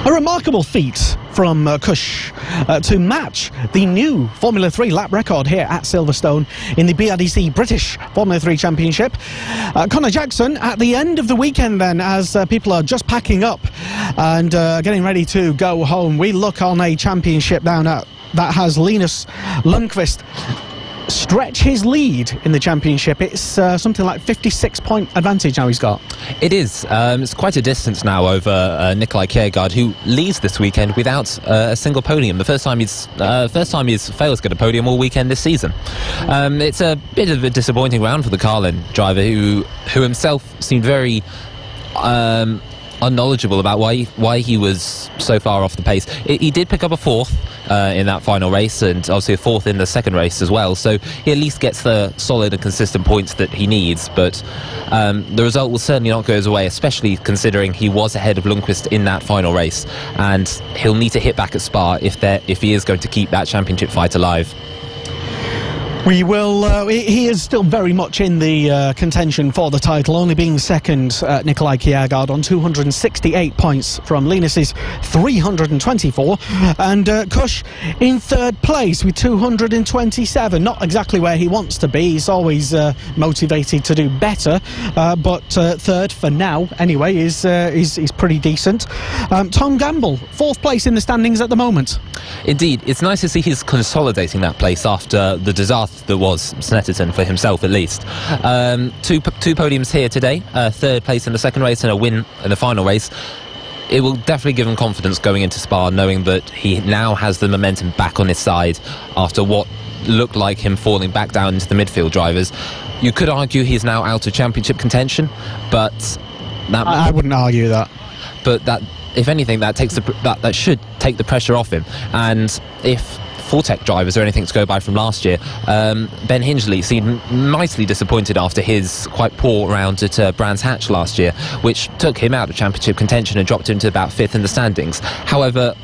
A remarkable feat from Kush to match the new Formula 3 lap record here at Silverstone in the BRDC British Formula 3 Championship. Connor Jackson at the end of the weekend then, as people are just packing up and getting ready to go home. We look on a championship down at that has Linus Lundqvist stretch his lead in the championship. It's something like 56-point advantage now he's got. It is. It's quite a distance now over Nikolai Kjærgaard, who leads this weekend without a single podium. The first time he's failed to get a podium all weekend this season. It's a bit of a disappointing round for the Carlin driver, who himself seemed very unknowledgeable about why he was so far off the pace. He did pick up a fourth in that final race, and obviously a fourth in the second race as well, so he at least gets the solid and consistent points that he needs, but the result will certainly not go his way, especially considering he was ahead of Lundqvist in that final race, and he'll need to hit back at Spa if he is going to keep that championship fight alive. We will. He is still very much in the contention for the title, only being second, Nikolai Kjærgaard, on 268 points from Linus's 324, and Kush in third place with 227. Not exactly where he wants to be. He's always motivated to do better, but third for now, anyway, is pretty decent. Tom Gamble, fourth place in the standings at the moment. Indeed, it's nice to see he's consolidating that place after the disaster that was Snetterton, for himself at least. Two podiums here today, third place in the second race and a win in the final race. It will definitely give him confidence going into Spa, knowing that he now has the momentum back on his side after what looked like him falling back down into the midfield drivers. You could argue he's now out of championship contention, but that I wouldn't argue that. But that, if anything, that should take the pressure off him. And if Full-Tech drivers are anything to go by from last year, Ben Hingley seemed mightily disappointed after his quite poor round at Brands Hatch last year, which took him out of championship contention and dropped him to about 5th in the standings. However,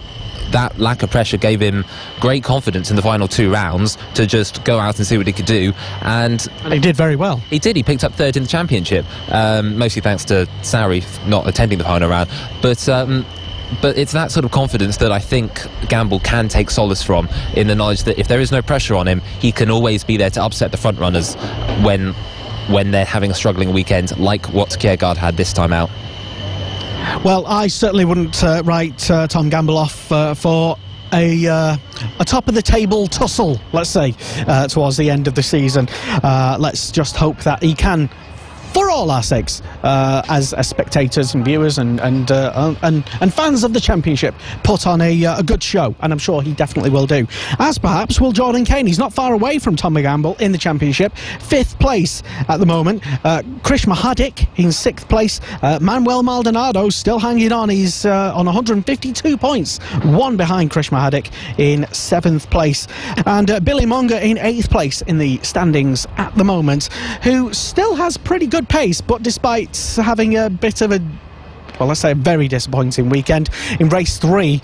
that lack of pressure gave him great confidence in the final two rounds to just go out and see what he could do, and he did very well. He did. He picked up third in the championship, mostly thanks to Sari not attending the final round, but it's that sort of confidence that I think Gamble can take solace from, in the knowledge that if there is no pressure on him, he can always be there to upset the front runners when they're having a struggling weekend, like what Kjærgaard had this time out. Well, I certainly wouldn't write Tom Gamble off for a top of the table tussle, let's say, towards the end of the season. Let's just hope that he can, for all our sakes, as spectators and viewers and fans of the championship, put on a good show, and I'm sure he definitely will do. As perhaps will Jordan Kane. He's not far away from Tommy Gamble in the championship, 5th place at the moment. Krish Mahadik in 6th place. Manuel Maldonado still hanging on. He's on 152 points, one behind Krish Mahadik in 7th place, and Billy Monger in 8th place in the standings at the moment, who still has pretty good pace, but despite having a bit of a, well, let's say a very disappointing weekend in race 3,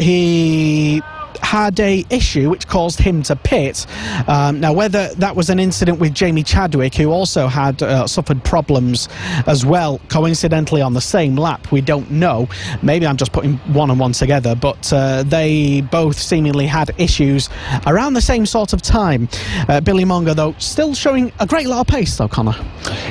he had a issue which caused him to pit. Now, whether that was an incident with Jamie Chadwick, who also had suffered problems as well, coincidentally on the same lap, we don't know. Maybe I'm just putting one and one together, but they both seemingly had issues around the same sort of time. Billy Monger, though, still showing a great lot of pace, though, Connor.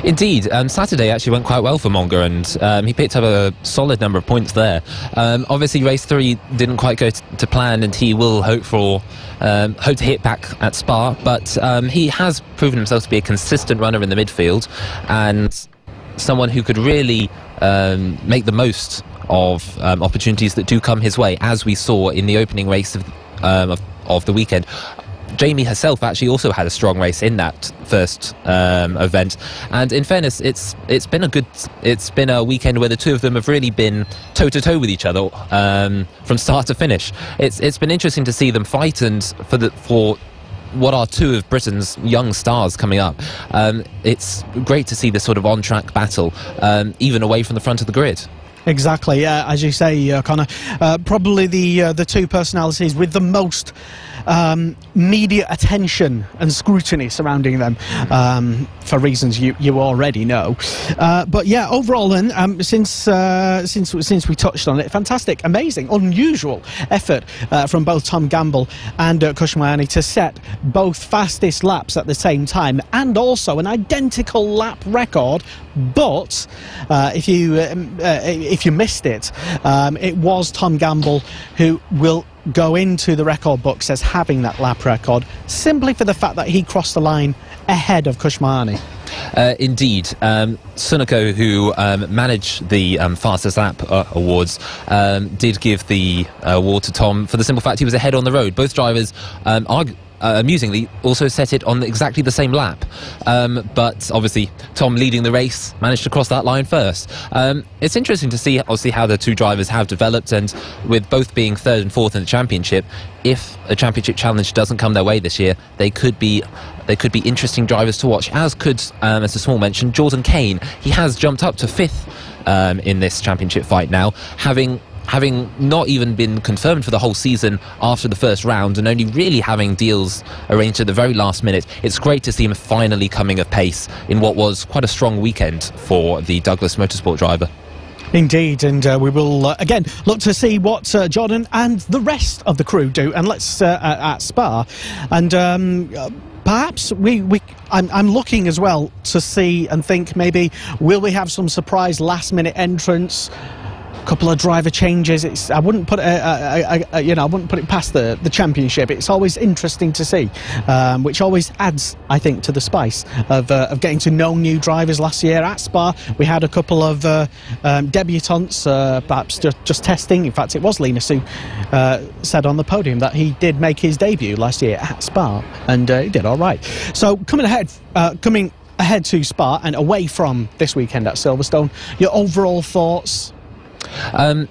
Indeed, Saturday actually went quite well for Monger, and he picked up a solid number of points there. Obviously, race 3 didn't quite go to plan, and he will hope to hit back at Spa, but he has proven himself to be a consistent runner in the midfield, and someone who could really make the most of opportunities that do come his way, as we saw in the opening race of the weekend. Jamie herself actually also had a strong race in that first event, and in fairness, it's been a weekend where the two of them have really been toe to toe with each other from start to finish. It's been interesting to see them fight, and for what are two of Britain's young stars coming up. It's great to see this sort of on-track battle, even away from the front of the grid. Exactly, as you say, Connor. Probably the two personalities with the most media attention and scrutiny surrounding them, for reasons you already know. But yeah, overall, then, since we touched on it, fantastic, amazing, unusual effort from both Tom Gamble and Kushmayani to set both fastest laps at the same time, and also an identical lap record. But if you missed it, it was Tom Gamble who will go into the record books as having that lap record, simply for the fact that he crossed the line ahead of Kushmayani. Indeed. Sunako, who managed the fastest lap awards, did give the award to Tom for the simple fact he was ahead on the road. Both drivers amusingly also set it on exactly the same lap, but obviously Tom, leading the race, managed to cross that line first. It's interesting to see obviously how the two drivers have developed, and with both being third and fourth in the championship, if a championship challenge doesn't come their way this year, they could be interesting drivers to watch, as could, as a small mention, Jordan Kane. He has jumped up to fifth in this championship fight now, having not even been confirmed for the whole season after the first round, and only really having deals arranged at the very last minute. It's great to see him finally coming of pace in what was quite a strong weekend for the Douglas Motorsport driver. Indeed, and we will again look to see what Jordan and the rest of the crew do, and let's at Spa, and perhaps I'm looking as well to see and think, maybe will we have some surprise last-minute entrants? Couple of driver changes. I wouldn't put I wouldn't put it past the championship. It's always interesting to see, which always adds, I think, to the spice of getting to know new drivers. Last year at Spa, we had a couple of debutants, perhaps just testing. In fact, it was Linus who said on the podium that he did make his debut last year at Spa, and he did all right. So coming ahead to Spa and away from this weekend at Silverstone, your overall thoughts?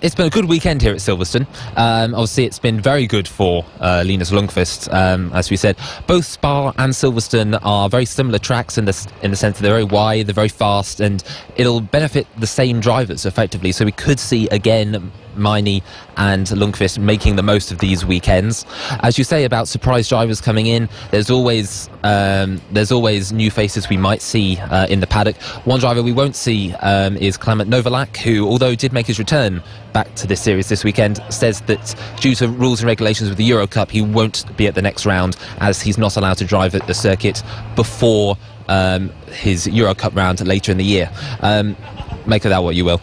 It's been a good weekend here at Silverstone. Obviously, it's been very good for Linus Lundqvist. As we said, both Spa and Silverstone are very similar tracks in the sense that they're very wide, they're very fast, and it'll benefit the same drivers effectively. So we could see again Maini and Lundqvist making the most of these weekends. As you say about surprise drivers coming in, there's always new faces we might see in the paddock. One driver we won't see is Clement Novalak, who, although did make his return back to this series this weekend, says that due to rules and regulations with the Euro Cup, he won't be at the next round, as he's not allowed to drive at the circuit before his Euro Cup round later in the year. Make of that what you will.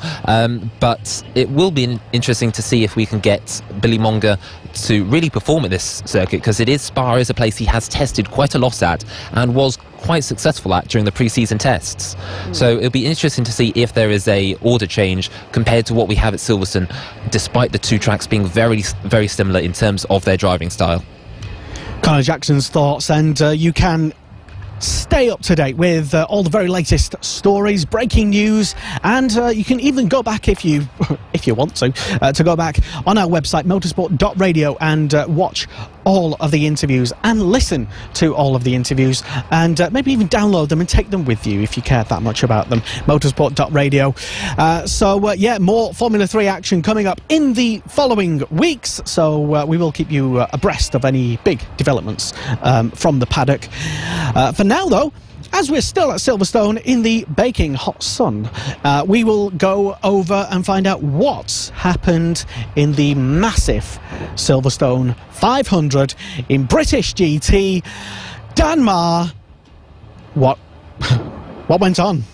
But it will be interesting to see if we can get Billy Monger to really perform at this circuit, because Spa is a place he has tested quite a lot at and was quite successful at during the pre-season tests. So it'll be interesting to see if there is a order change compared to what we have at Silverstone, despite the two tracks being very, very similar in terms of their driving style. Connor Jackson's thoughts, and you can stay up to date with all the very latest stories, breaking news, and you can even go back if you want to go back on our website motorsport.radio and watch all of the interviews and listen to all of the interviews, and maybe even download them and take them with you if you care that much about them. Motorsport.radio. Yeah, more Formula 3 action coming up in the following weeks, so we will keep you abreast of any big developments from the paddock. For now, though, as we're still at Silverstone in the baking hot sun, we will go over and find out what's happened in the massive Silverstone 500 in British GT. Dan Marr, what went on?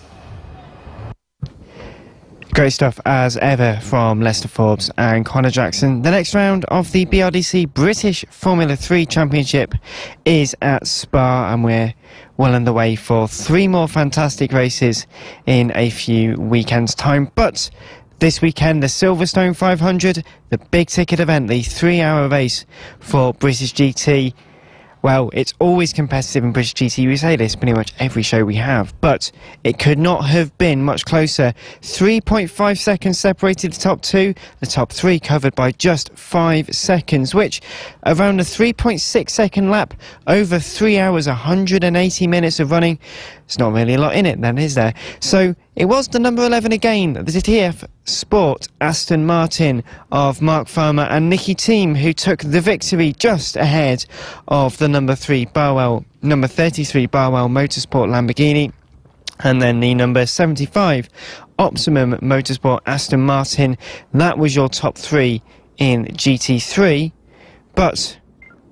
Great stuff as ever from Lester Forbes and Connor Jackson. The next round of the BRDC British Formula 3 Championship is at Spa, and we're well underway for 3 more fantastic races in a few weekends' time. But this weekend, the Silverstone 500, the big ticket event, the 3-hour race for British GT. Well, it's always competitive in British GT. We say this pretty much every show we have, but it could not have been much closer. 3.5 seconds separated the top two, the top three covered by just 5 seconds, which around a 3.6 second lap over 3 hours, 180 minutes of running. It's not really a lot in it then, is there? So it was the number 11 again, the TF Sport Aston Martin of Mark Farmer and Nicky Thiem, who took the victory just ahead of the number 33 Barwell Motorsport Lamborghini, and then the number 75 Optimum Motorsport Aston Martin. That was your top three in GT3, but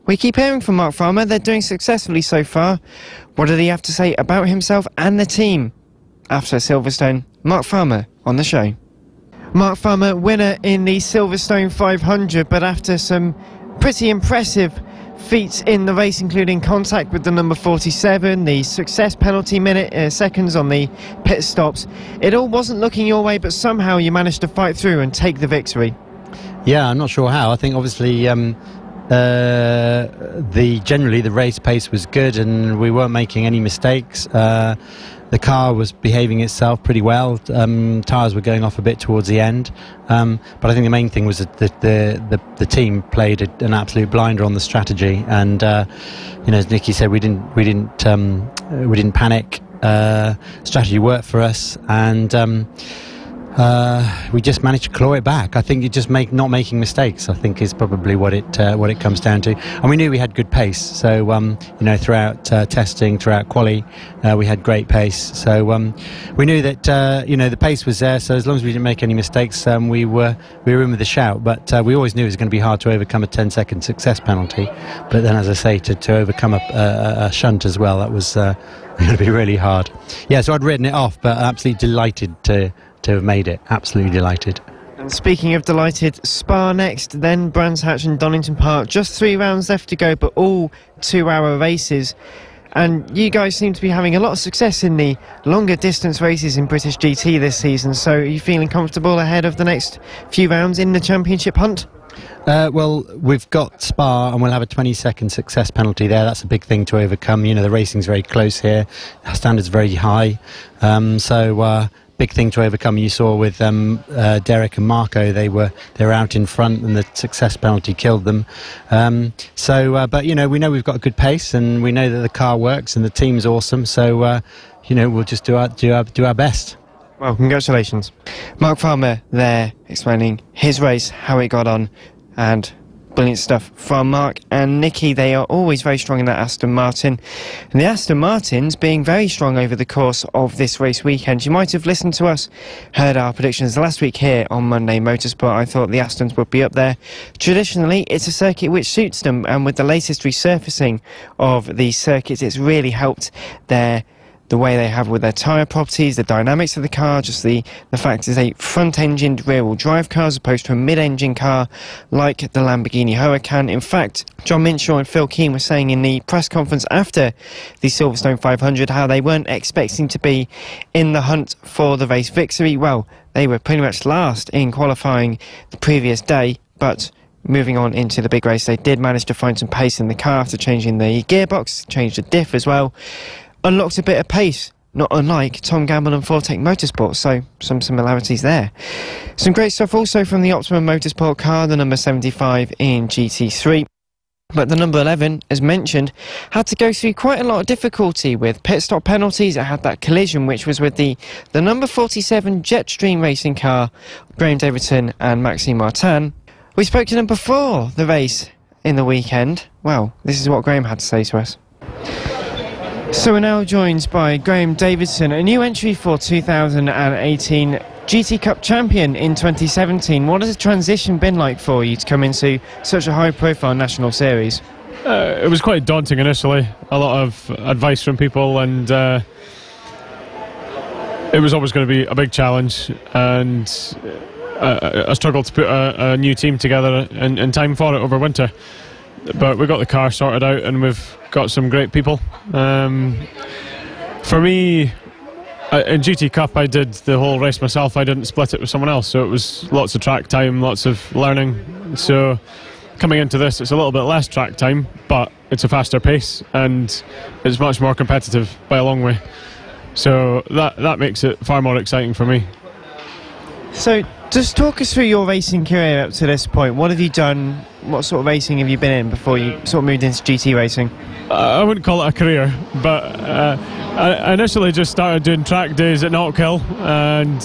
we keep hearing from Mark Farmer. They're doing successfully so far. What did he have to say about himself and the team after Silverstone? Mark Farmer on the show. Mark Farmer, winner in the Silverstone 500, but after some pretty impressive feats in the race, including contact with the number 47, the success penalty seconds on the pit stops, it all wasn't looking your way, but somehow you managed to fight through and take the victory. Yeah, I'm not sure how. I think obviously generally the race pace was good and we weren't making any mistakes. The car was behaving itself pretty well. Tyres were going off a bit towards the end, but I think the main thing was that the team played an absolute blinder on the strategy. And as Nicky said, we didn't panic. Strategy worked for us, and we just managed to claw it back. I think not making mistakes, I think, is probably what it comes down to. And we knew we had good pace, so throughout testing, throughout quali, we had great pace. So we knew that the pace was there. So as long as we didn't make any mistakes, we were in with a shout. But we always knew it was going to be hard to overcome a 10-second success penalty. But then, as I say, to overcome a shunt as well, that was going to be really hard. Yeah, so I'd written it off, but absolutely delighted to have made it. Absolutely delighted. And speaking of delighted, Spa next, then Brands Hatch and Donington Park. Just 3 rounds left to go, but all 2-hour races. And you guys seem to be having a lot of success in the longer distance races in British GT this season. So are you feeling comfortable ahead of the next few rounds in the championship hunt? Well, we've got Spa and we'll have a 20-second success penalty there. That's a big thing to overcome. The racing's very close here. Our standard's very high. Big thing to overcome. You saw with Derek and Marco, they were out in front and the success penalty killed them. But we know we've got a good pace and we know that the car works and the team's awesome. So we'll just do our best. Well, congratulations. Mark Farmer there explaining his race, how it got on, and brilliant stuff from Mark and Nicky. They are always very strong in that Aston Martin, and the Aston Martins being very strong over the course of this race weekend. You might have listened to us, heard our predictions last week here on Monday Motorsport. I thought the Astons would be up there. Traditionally, it's a circuit which suits them, and with the latest resurfacing of these circuits, it's really helped the way they have with their tyre properties, the dynamics of the car, just the fact is a front-engined rear-wheel drive car as opposed to a mid-engine car like the Lamborghini Huracan. In fact, John Minshaw and Phil Keane were saying in the press conference after the Silverstone 500 how they weren't expecting to be in the hunt for the race victory. Well, they were pretty much last in qualifying the previous day, but moving on into the big race, they did manage to find some pace in the car after changing the gearbox, changed the diff as well. Unlocked a bit of pace, not unlike Tom Gamble and Fortec Motorsport, so some similarities there. Some great stuff also from the Optimum Motorsport car, the number 75 in GT3. But the number 11, as mentioned, had to go through quite a lot of difficulty with pit stop penalties. It had that collision, which was with the number 47 Jetstream racing car, Graham Davidson and Maxime Martin. We spoke to them before the race in the weekend. Well, this is what Graham had to say to us. So we're now joined by Graham Davidson, a new entry for 2018 GT Cup champion in 2017. What has the transition been like for you to come into such a high-profile national series? It was quite daunting initially, a lot of advice from people, and it was always going to be a big challenge, and I struggled to put a new team together in time for it over winter. But we got the car sorted out and we've got some great people. For me, in GT Cup I did the whole race myself. I didn't split it with someone else, so it was lots of track time, lots of learning. So coming into this, it's a little bit less track time, but it's a faster pace and it's much more competitive by a long way. So that makes it far more exciting for me. So just talk us through your racing career up to this point. What have you done? What sort of racing have you been in before you sort of moved into GT racing? I wouldn't call it a career, but I initially just started doing track days at Knockhill and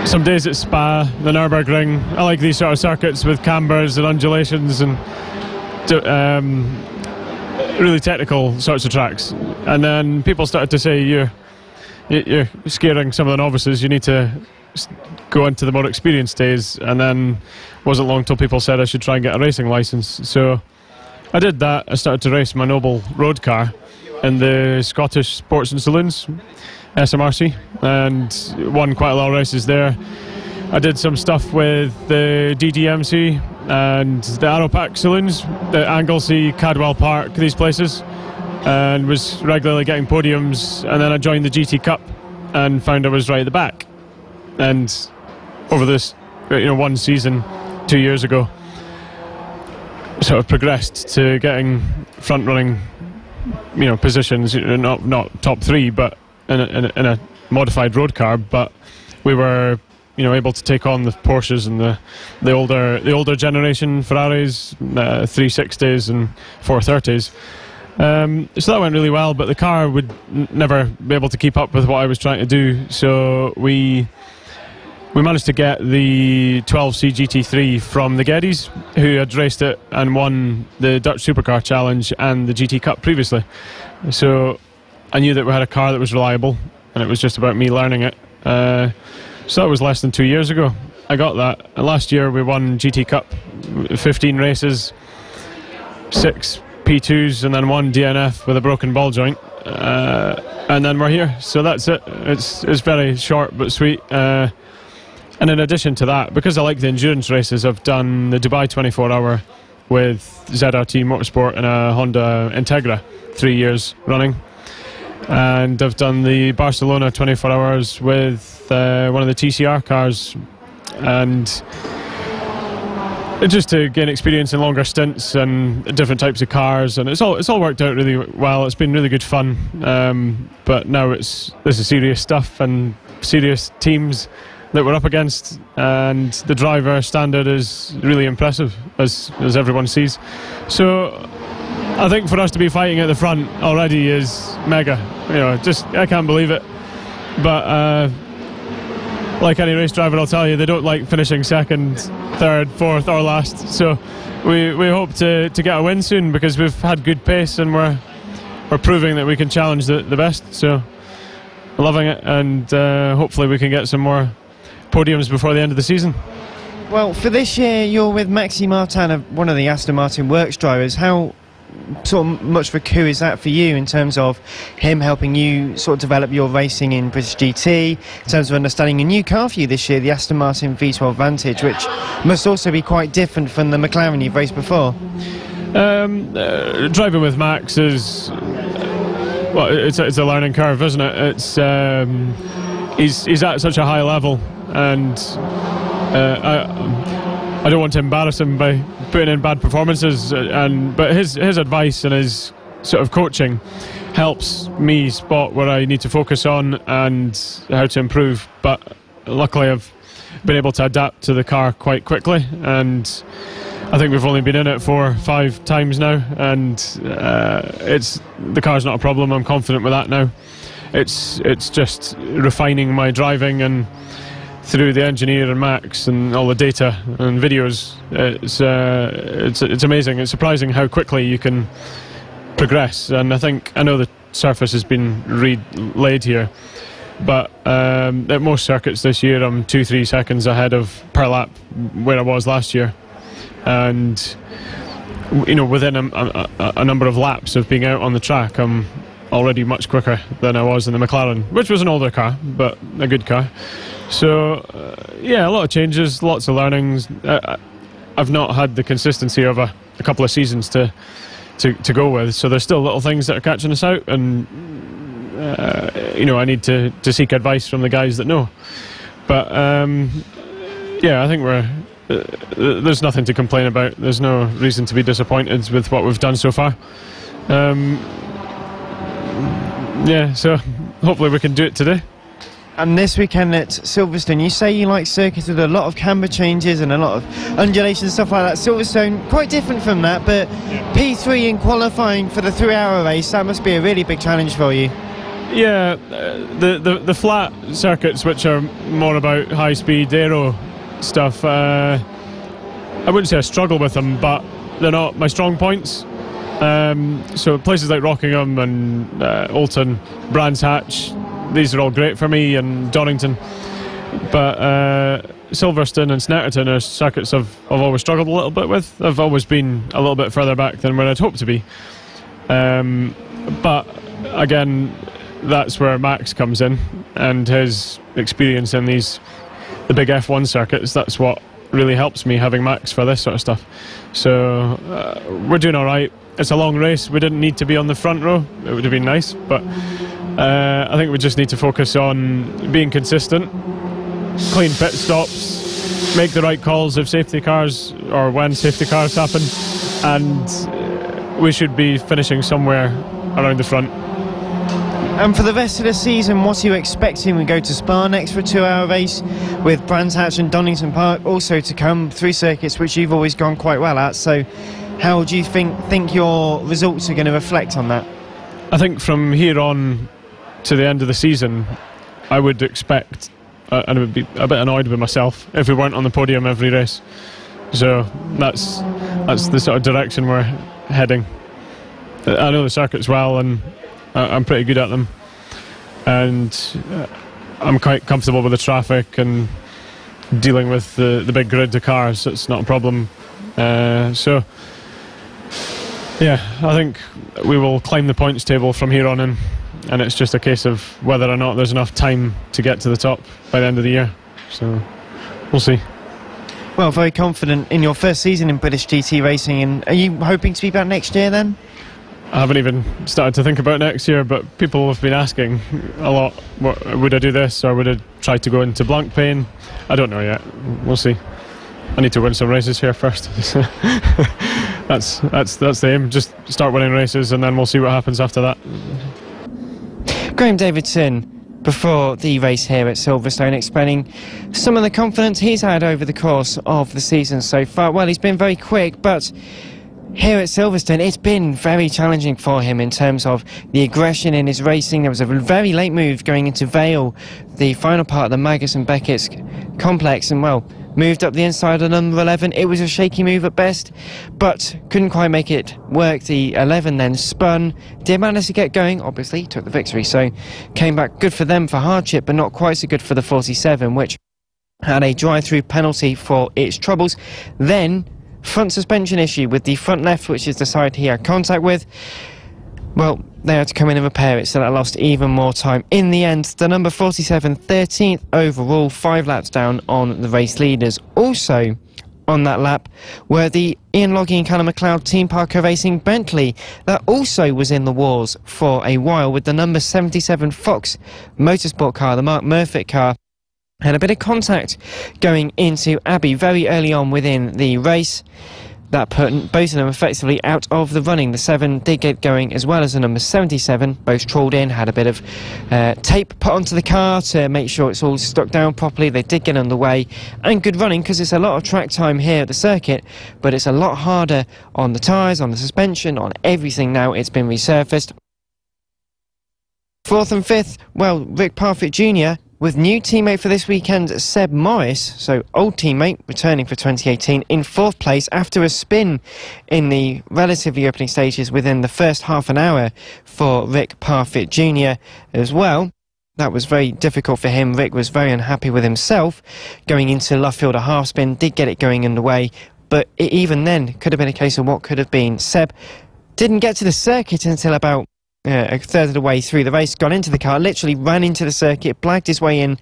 some days at Spa, the Nürburgring. I like these sort of circuits with cambers and undulations and really technical sorts of tracks. And then people started to say you're scaring some of the novices, you need to go into the more experienced days. And then it wasn't long till people said I should try and get a racing licence. So I did that. I started to race my Noble road car in the Scottish Sports and Saloons, SMRC, and won quite a lot of races there. I did some stuff with the DDMC and the Aeropac Saloons, the Anglesey, Cadwell Park, these places, and was regularly getting podiums. And then I joined the GT Cup and found I was right at the back. And over this, one season, 2 years ago, sort of progressed to getting front-running, positions. Not top three, but in a modified road car. But we were, able to take on the Porsches and the older generation Ferraris, 360s and 430s. So that went really well, but the car would never be able to keep up with what I was trying to do. So we managed to get the 12C GT3 from the Geddes, who had raced it and won the Dutch Supercar Challenge and the GT Cup previously. So I knew that we had a car that was reliable, and it was just about me learning it. So that was less than 2 years ago. I got that. And last year we won GT Cup, 15 races, 6 P2s, and then 1 DNF with a broken ball joint. And then we're here. So that's it. It's very short but sweet. And in addition to that, because I like the endurance races, I've done the Dubai 24-hour with ZRT Motorsport and a Honda Integra 3 years running. And I've done the Barcelona 24 hours with one of the TCR cars, and just to gain experience in longer stints and different types of cars, and it's all worked out really well. It's been really good fun, but now this is serious stuff and serious teams that we're up against, and the driver standard is really impressive, as everyone sees. So I think for us to be fighting at the front already is mega. I can't believe it. But like any race driver, I'll tell you, they don't like finishing second, third, fourth, or last. So we hope to get a win soon, because we've had good pace and we're proving that we can challenge the best. So loving it, and hopefully we can get some more podiums before the end of the season. Well, for this year, you're with Maxi Martin, one of the Aston Martin Works drivers. How sort of much of a coup is that for you, in terms of him helping you sort of develop your racing in British GT, in terms of understanding a new car for you this year, the Aston Martin V12 Vantage, which must also be quite different from the McLaren you've raced before? Driving with Max is, well, it's a learning curve, isn't it? It's he's at such a high level, and I don't want to embarrass him by putting in bad performances, but his advice and his sort of coaching helps me spot where I need to focus on and how to improve. But luckily I've been able to adapt to the car quite quickly, and I think we've only been in it 4 or 5 times now, and the car's not a problem. I'm confident with that now. It's just refining my driving, and through the engineer and Max and all the data and videos, it's amazing. It's surprising how quickly you can progress. And I know the surface has been laid here, but at most circuits this year I'm 2-3 seconds ahead of per lap where I was last year, and within a number of laps of being out on the track, I'm already much quicker than I was in the McLaren, which was an older car but a good car. So yeah, a lot of changes, lots of learnings. I've not had the consistency of a couple of seasons to go with, so there's still little things that are catching us out, and I need to seek advice from the guys that know. But yeah, I think there's nothing to complain about. There's no reason to be disappointed with what we've done so far. So hopefully we can do it today. And this weekend at Silverstone, you say you like circuits with a lot of camber changes and a lot of undulations and stuff like that. Silverstone, quite different from that, but P3 in qualifying for the 3-hour race, that must be a really big challenge for you. Yeah, the flat circuits, which are more about high-speed aero stuff, I wouldn't say I struggle with them, but they're not my strong points. So places like Rockingham and Alton, Brands Hatch, these are all great for me, and Donington. But Silverstone and Snetterton are circuits I've always struggled a little bit with. I've always been a little bit further back than where I'd hoped to be. But again, that's where Max comes in, and his experience in the big F1 circuits. That's what really helps me, having Max for this sort of stuff. So we're doing all right. It's a long race. We didn't need to be on the front row. It would have been nice, but I think we just need to focus on being consistent, clean pit stops, make the right calls if safety cars, or when safety cars happen, and we should be finishing somewhere around the front. And for the rest of the season, what are you expecting? We go to Spa next for a 2-hour race, with Brands Hatch and Donington Park also to come, 3 circuits which you've always gone quite well at. So how do you think your results are going to reflect on that? I think from here on to the end of the season, I would expect, and I would be a bit annoyed with myself if we weren't on the podium every race. So that's the sort of direction we're heading. I know the circuits well, and I'm pretty good at them, and I'm quite comfortable with the traffic and dealing with the big grid of cars. So it's not a problem. So yeah, I think we will climb the points table from here on in, and it's just a case of whether or not there's enough time to get to the top by the end of the year. So we'll see. Well, very confident in your first season in British GT racing, and are you hoping to be back next year then? I haven't even started to think about next year, but people have been asking a lot, would I do this, or would I try to go into Blancpain? I don't know yet. We'll see. I need to win some races here first. That's the aim. Just start winning races, and then we'll see what happens after that. Graham Davidson, before the race here at Silverstone, explaining some of the confidence he's had over the course of the season so far. Well, he's been very quick, but here at Silverstone, it's been very challenging for him in terms of the aggression in his racing. There was a very late move going into Vale, the final part of the Magus and Beckett's complex, and well, moved up the inside of number 11. It was a shaky move at best, but couldn't quite make it work. The 11 then spun, did manage to get going, obviously took the victory, so came back good for them for hardship, but not quite so good for the 47, which had a drive-through penalty for its troubles. Then front suspension issue with the front left, which is the side he had contact with. Well, they had to come in and repair it, so that lost even more time. In the end, the number 47, 13th overall, 5 laps down on the race leaders. Also on that lap were the Ian Logie and Callum McLeod Team Parker Racing Bentley, that also was in the wars for a while, with the number 77 Fox Motorsport car, the Mark Murphy car. Had a bit of contact going into Abbey very early on within the race. That put both of them effectively out of the running. The 7 did get going, as well as the number 77. Both trawled in, had a bit of tape put onto the car to make sure it's all stuck down properly. They did get underway, and good running, because it's a lot of track time here at the circuit, but it's a lot harder on the tyres, on the suspension, on everything now. It's been resurfaced. 4th and 5th, well, Rick Parfitt Jr., with new teammate for this weekend, Seb Morris, so old teammate, returning for 2018, in 4th place after a spin in the relatively opening stages within the first half an hour for Rick Parfitt Jr. as well. That was very difficult for him. Rick was very unhappy with himself going into Luffield, a half spin, did get it going underway, but even then could have been a case of what could have been. Seb didn't get to the circuit until about a third of the way through the race, got into the car, literally ran into the circuit, blagged his way in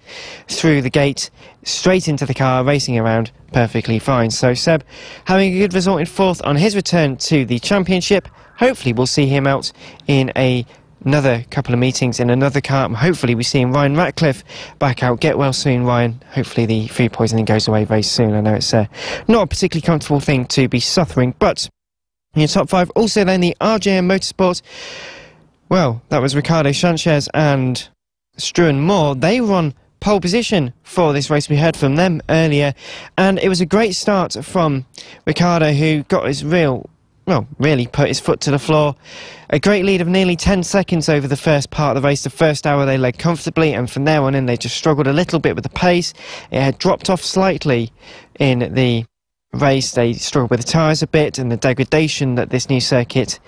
through the gate, straight into the car, racing around perfectly fine. So Seb having a good result in 4th on his return to the championship. Hopefully we'll see him out in a another couple of meetings in another car. Hopefully we see Ryan Ratcliffe back out. Get well soon, Ryan. Hopefully the food poisoning goes away very soon. I know it's not a particularly comfortable thing to be suffering, but in your top 5, also then the RJM Motorsport. Well, that was Ricardo Sanchez and Struan Moore. They were on pole position for this race. We heard from them earlier, and it was a great start from Ricardo, who got his really put his foot to the floor. A great lead of nearly 10 seconds over the first part of the race. The first hour they led comfortably, and from there on in they just struggled a little bit with the pace. It had dropped off slightly in the race. They struggled with the tyres a bit and the degradation that this new circuit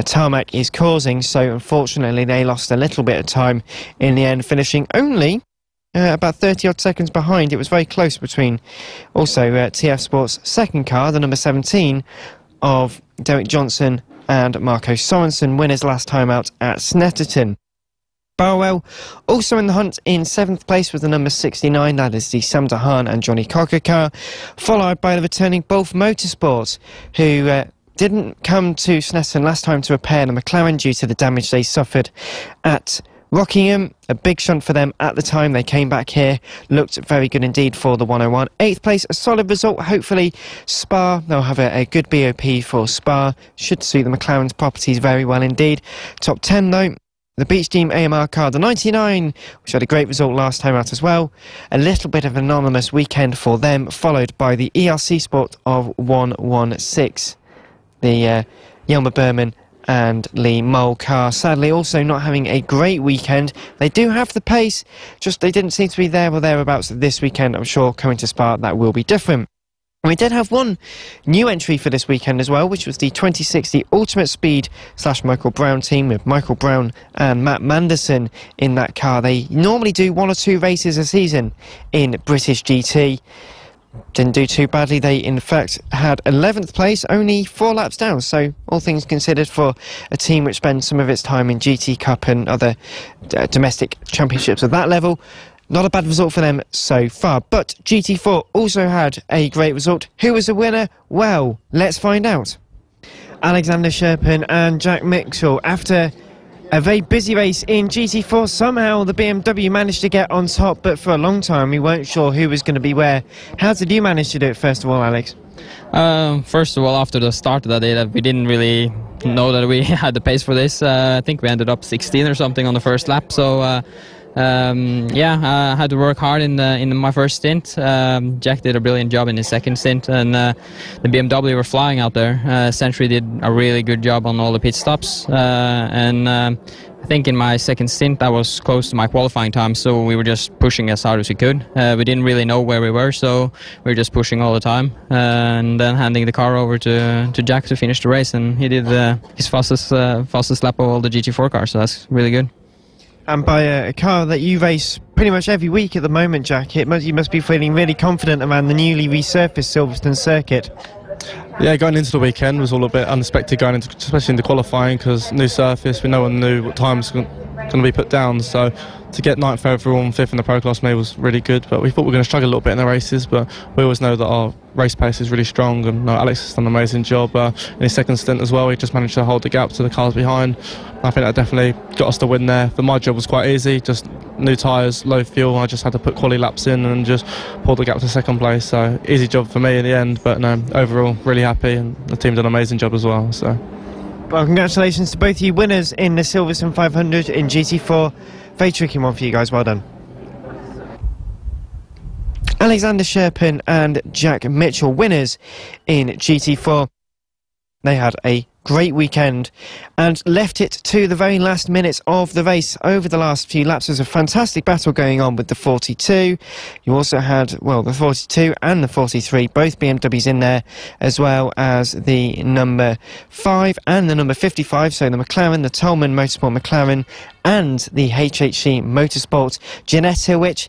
tarmac is causing, so unfortunately they lost a little bit of time in the end, finishing only about 30 odd seconds behind. It was very close between also TF Sports' second car, the number 17 of Derek Johnson and Marco Sorensen, winners last time out at Snetterton. Barwell also in the hunt in 7th place with the number 69, that is the Sam Dahan and Johnny Cocker car, followed by the returning Bulf Motorsport, who didn't come to Snetterton last time to repair the McLaren due to the damage they suffered at Rockingham. A big shunt for them at the time. They came back here, looked very good indeed for the 101. 8th place, a solid result. Hopefully Spa, they'll have a good BOP for Spa, should suit the McLaren's properties very well indeed. Top 10 though, the Beach Team AMR car, the 99, which had a great result last time out as well. A little bit of an anonymous weekend for them, followed by the ERC Sport of 116. The Yelmer Berman and Lee Mole car, sadly also not having a great weekend. They do have the pace, just they didn't seem to be there or thereabouts this weekend. I'm sure coming to Spa that will be different. We did have one new entry for this weekend as well, which was the 2060 Ultimate Speed / Michael Brown team, with Michael Brown and Matt Manderson in that car. They normally do 1 or 2 races a season in British GT. Didn't do too badly. They in fact had 11th place, only 4 laps down, so all things considered for a team which spends some of its time in GT Cup and other domestic championships of that level, not a bad result for them so far. But GT4 also had a great result. Who was the winner? Well, let's find out. Alexander Sherpin and Jack Mitchell, after a very busy race in GT4, somehow the BMW managed to get on top, but for a long time we weren't sure who was going to be where. How did you manage to do it, first of all, Alex? First of all, after the start of that day, we didn't really know that we had the pace for this. I think we ended up 16 or something on the first lap, so I had to work hard in my first stint. Jack did a brilliant job in his second stint, and the BMW were flying out there. Century did a really good job on all the pit stops, and I think in my second stint I was close to my qualifying time, so we were just pushing as hard as we could. We didn't really know where we were, so we were just pushing all the time, and then handing the car over to Jack to finish the race, and he did his fastest lap of all the GT4 cars, so that's really good. And by a car that you race pretty much every week at the moment, Jack, you must be feeling really confident around the newly resurfaced Silverstone circuit. Yeah, going into the weekend was all a bit unexpected, especially into qualifying, because new surface, no one knew what times going to be put down, so to get 9th overall and 5th in the Pro Class maybe was really good, but we thought we were going to struggle a little bit in the races, but we always know that our race pace is really strong, and Alex has done an amazing job in his second stint as well. He just managed to hold the gap to the cars behind. I think that definitely got us the win there. But my job was quite easy, just new tyres, low fuel. I just had to put quality laps in and just pull the gap to second place, so easy job for me in the end, but no, overall really happy, and the team did an amazing job as well. So, well, congratulations to both you winners in the Silverstone 500 in GT4. Very tricky one for you guys, well done. Alexander Sherpin and Jack Mitchell, winners in GT4. They had a great weekend and left it to the very last minutes of the race. Over the last few laps, there's a fantastic battle going on with the 42. You also had, well, the 42 and the 43, both BMWs in there, as well as the number 5 and the number 55, so the McLaren, the Tolman Motorsport McLaren, and the HHC Motorsport Ginetta, which,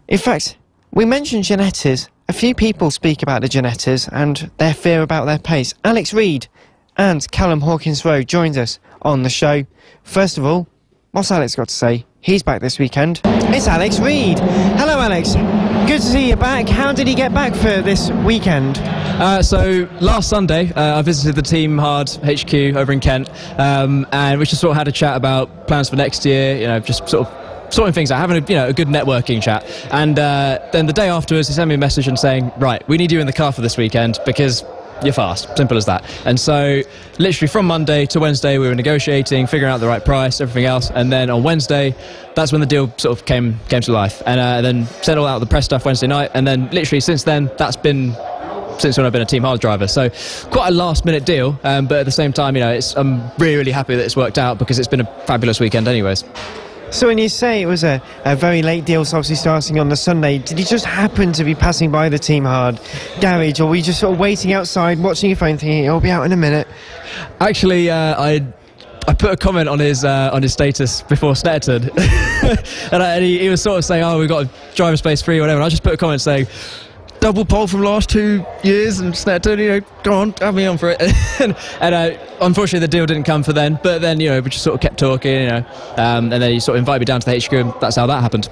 in fact, we mentioned Ginettas. A few people speak about the Ginettas and their fear about their pace. Alex Reed and Callum Hawkins-Rowe joined us on the show. First of all, what's Alex got to say? He's back this weekend. It's Alex Reed. Hello, Alex. Good to see you back. How did he get back for this weekend? So last Sunday, I visited the Team Hard HQ over in Kent, and we just sort of had a chat about plans for next year. You know, just sort of sorting things out, having a good networking chat. And then the day afterwards, he sent me a message and saying, "Right, we need you in the car for this weekend because you're fast." Simple as that. And so literally from Monday to Wednesday we were negotiating, figuring out the right price, everything else, and then on Wednesday that's when the deal sort of came to life, and then sent all out the press stuff Wednesday night, and then literally since then that's been since when I've been a Team Hard driver. So quite a last minute deal, but at the same time, you know, I'm really happy that it's worked out because it's been a fabulous weekend anyways. So when you say it was a very late deal, so obviously starting on the Sunday, did you just happen to be passing by the Team Hard garage, or were you just sort of waiting outside, watching your phone, thinking, "I'll be out in a minute"? Actually, I put a comment on his status before Snetterton, and he was sort of saying, "Oh, we've got a driver space free," or whatever. And I just put a comment saying, "Double pole from last 2 years, and Snetterton, you know, go on, have me on for it." and unfortunately the deal didn't come for then, but then, you know, we just sort of kept talking, you know, and then he sort of invited me down to the HQ, and that's how that happened.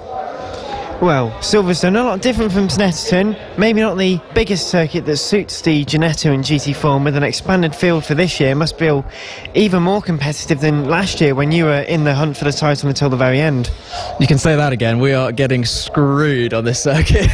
Well, Silverstone, a lot different from Snetterton. Maybe not the biggest circuit that suits the Ginetta and GT4, and with an expanded field for this year, must feel even more competitive than last year when you were in the hunt for the title until the very end. You can say that again. We are getting screwed on this circuit.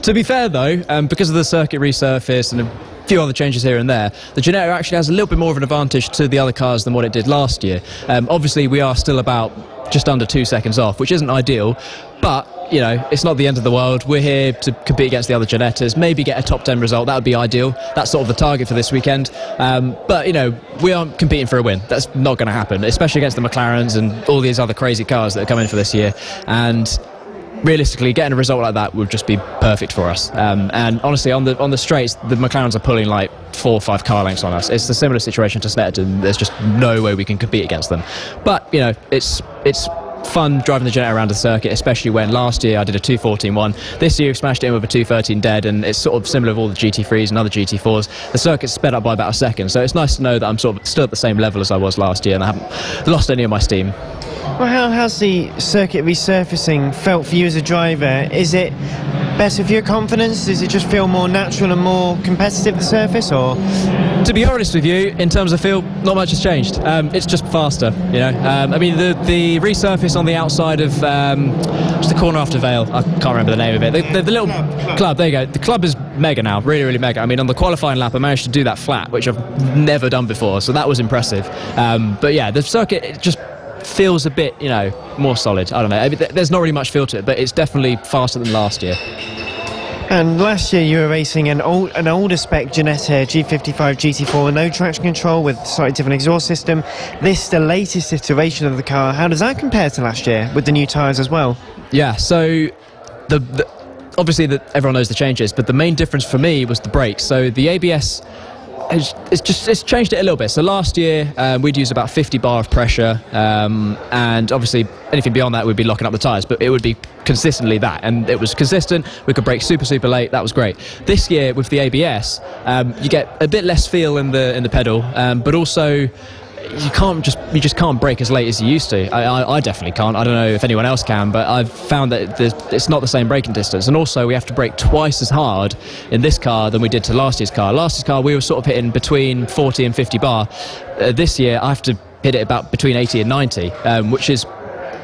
To be fair though, because of the circuit resurface and a few other changes here and there, the Ginetta actually has a little bit more of an advantage to the other cars than what it did last year. Obviously we are still about just under 2 seconds off, which isn't ideal, but you know, it's not the end of the world. We're here to compete against the other Ginettas, maybe get a top 10 result. That would be ideal. That's sort of the target for this weekend, but you know, we aren't competing for a win. That's not going to happen, especially against the McLarens and all these other crazy cars that are coming for this year. And realistically, getting a result like that would just be perfect for us. And honestly, on the straights, the McLarens are pulling like 4 or 5 car lengths on us. It's a similar situation to Snetterton. There's just no way we can compete against them. But you know, it's fun driving the Ginetta around the circuit, especially when last year I did a 2:14.1. This year I've smashed it in with a 2:13 dead, and it's sort of similar with all the GT3s and other GT4s. The circuit's sped up by about a second, so it's nice to know that I'm sort of still at the same level as I was last year, and I haven't lost any of my steam. Well, how has the circuit resurfacing felt for you as a driver? Is it better for your confidence? Does it just feel more natural and more competitive, the surface, or? To be honest with you, in terms of feel, not much has changed. It's just faster, you know. I mean, the resurface on the outside of just the corner after Vale, I can't remember the name of it. The little club, there you go. The club is mega now, really, really mega. I mean, on the qualifying lap, I managed to do that flat, which I've never done before, so that was impressive. But yeah, the circuit, it just feels a bit, you know, more solid. I don't know. I mean, there's not really much feel to it, but it's definitely faster than last year. And last year you were racing an older spec Ginetta G55 GT4 with no traction control, with slightly different exhaust system. This the latest iteration of the car. How does that compare to last year with the new tyres as well? Yeah, so obviously everyone knows the changes, but the main difference for me was the brakes. So the ABS, it's changed it a little bit. So last year we'd use about 50 bar of pressure, and obviously anything beyond that we'd be locking up the tyres, but it would be consistently that, and it was consistent. We could brake super late. That was great. This year with the ABS, you get a bit less feel in the pedal, but also you just can't brake as late as you used to. I definitely can't. I don't know if anyone else can, but I've found that it's not the same braking distance, and also we have to brake twice as hard in this car than we did to last year's car. Last year's car we were sort of hitting between 40 and 50 bar. This year I have to hit it about between 80 and 90, which is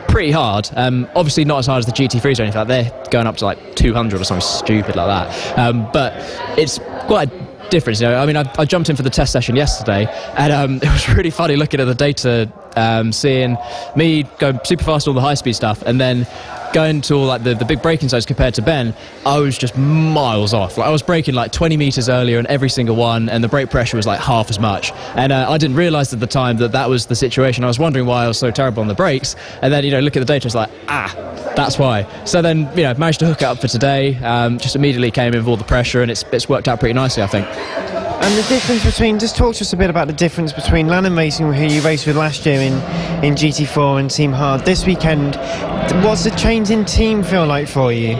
pretty hard. Obviously not as hard as the GT3s or anything like that. They're going up to like 200 or something stupid like that. But it's quite a difference, you know. I mean, I jumped in for the test session yesterday, and it was really funny looking at the data, seeing me go super fast on all the high-speed stuff, and then going to all like the big braking zones compared to Ben. I was just miles off. Like, I was braking like 20 meters earlier in every single one, and the brake pressure was like half as much. And I didn't realize at the time that was the situation. I was wondering why I was so terrible on the brakes, and then, you know, look at the data, it's like, that's why. So then, you know, managed to hook it up for today. Just immediately came in with all the pressure, and it's worked out pretty nicely, I think. And the difference between, just talk to us a bit about the difference between Lanham Racing, who you raced with last year in GT4, and Team Hard this weekend. What's the change in team feel like for you?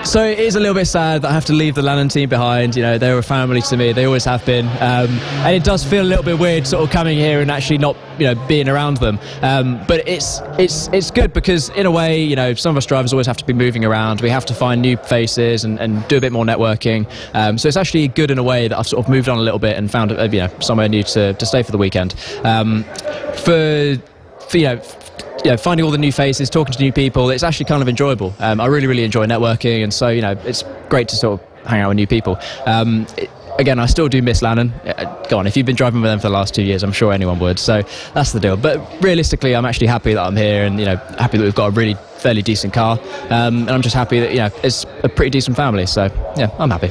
So it is a little bit sad that I have to leave the Lannan team behind. You know, they were family to me. They always have been. And it does feel a little bit weird sort of coming here and actually not, you know, being around them. But it's good because in a way, you know, some of us drivers always have to be moving around. We have to find new faces and do a bit more networking. So it's actually good in a way that I've sort of moved on a little bit and found, you know, somewhere new to stay for the weekend. For you know, finding all the new faces, talking to new people, it's actually kind of enjoyable. I really enjoy networking, and so, you know, it's great to sort of hang out with new people. Again, I still do miss Lannan. Go on, if you've been driving with them for the last 2 years, I'm sure anyone would. So that's the deal. But realistically, I'm actually happy that I'm here, and, you know, happy that we've got a really fairly decent car. And I'm just happy that, you know, it's a pretty decent family. So yeah, I'm happy.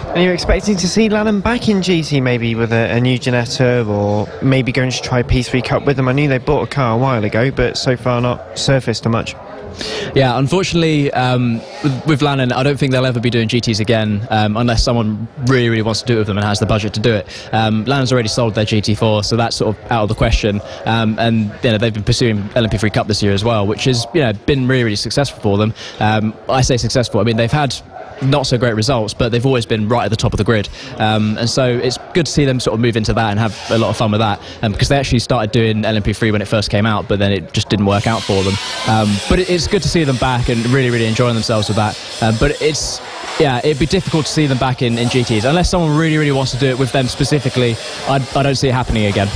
Are you expecting to see Lannan back in GT, maybe with a new Ginetta, or maybe going to try P3 Cup with them? I knew they bought a car a while ago, but so far not surfaced too much. Yeah, unfortunately, with Lannan, I don't think they'll ever be doing GTs again unless someone really wants to do it with them and has the budget to do it. Lannan's already sold their GT4, so that's sort of out of the question. And, you know, they've been pursuing LMP3 Cup this year as well, which has, you know, been really successful for them. I say successful, I mean, they've had not so great results, but they've always been right at the top of the grid, and so it's good to see them sort of move into that and have a lot of fun with that, because they actually started doing LMP3 when it first came out, but then it just didn't work out for them. But it's good to see them back and really enjoying themselves with that. But it's, yeah, it'd be difficult to see them back in GTs unless someone really wants to do it with them specifically. I don't see it happening again.